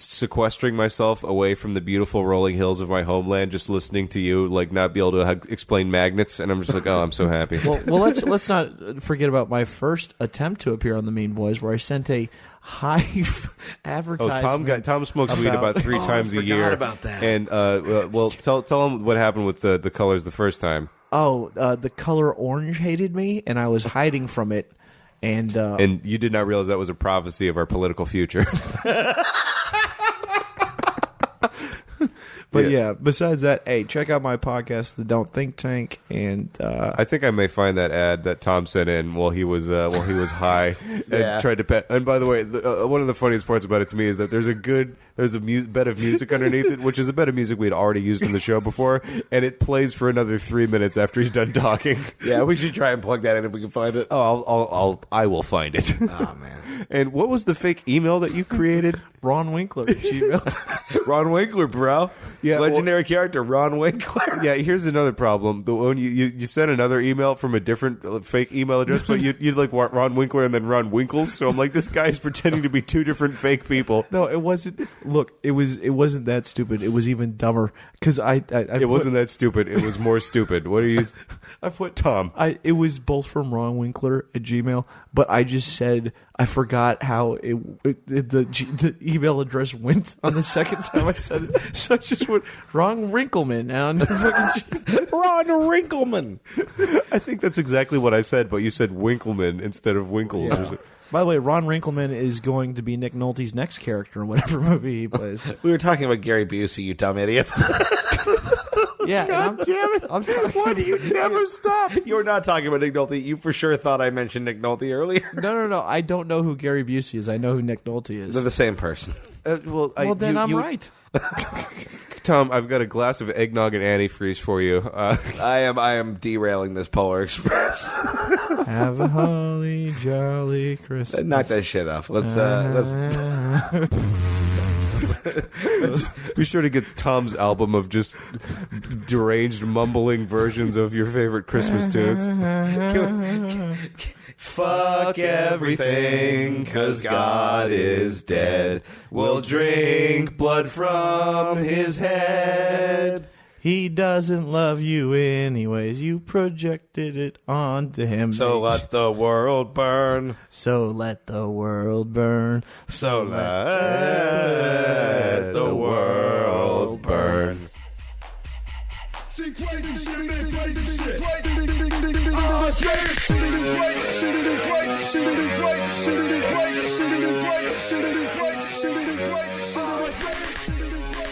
sequestering myself away from the beautiful rolling hills of my homeland, just listening to you, like not be able to explain magnets, and I'm just like, oh, I'm so happy. Well, let's not forget about my first attempt to appear on the Mean Boys, where I sent a Hive advertisement. Tom smokes weed about 3 times a year. I forgot about that. And tell him what happened with the colors the first time. The color orange hated me, and I was hiding from it. And you did not realize that was a prophecy of our political future. But yeah, besides that, hey, check out my podcast, The Don't Think Tank, and I think I may find that ad that Tom sent in while he was high and tried to pet. And by the way, one of the funniest parts about it to me is that there's a bed of music underneath it, which is a bed of music we'd already used in the show before, and it plays for another 3 minutes after he's done talking. Yeah, we should try and plug that in if we can find it. Oh, I will find it. Oh man! And what was the fake email that you created? Ron Winkler Gmail. Ron Winkler, bro. Yeah, legendary character Ron Winkler. Yeah, here's another problem. The one you sent another email from a different fake email address, but you'd like Ron Winkler and then Ron Winkles. So I'm like, this guy's pretending to be 2 different fake people. No, it wasn't. Look, it wasn't that stupid. It was even dumber because it wasn't that stupid. It was more stupid. What are you? I put Tom. It was both from Ron Winkler at Gmail, but I just said I forgot how the email address went on the second time I said it. So I just went Ron Wrinkleman and Ron Wrinkleman. I think that's exactly what I said, but you said Winkleman instead of Winkles. Yeah. By the way, Ron Wrinkleman is going to be Nick Nolte's next character in whatever movie he plays. We were talking about Gary Busey, you dumb idiot. Yeah, God damn it! Why do you never stop? You're not talking about Nick Nolte. You for sure thought I mentioned Nick Nolte earlier. No. I don't know who Gary Busey is. I know who Nick Nolte is. They're the same person. Then I'm right. Tom, I've got a glass of eggnog and antifreeze for you. I am derailing this Polar Express. Have a holly jolly Christmas. Knock that shit off. Let's be sure to get Tom's album of just deranged mumbling versions of your favorite Christmas tunes. Fuck everything, 'cause God is dead. We'll drink blood from his head. He doesn't love you anyways. You projected it onto him. So let the world burn. So let the world burn. So let the world burn. See crazy shit, crazy shit. Oh shit, shit it crazy, shit it crazy, shit it crazy, shit it crazy, shit it crazy, shit it crazy, shit it crazy, shit it crazy, shit it crazy.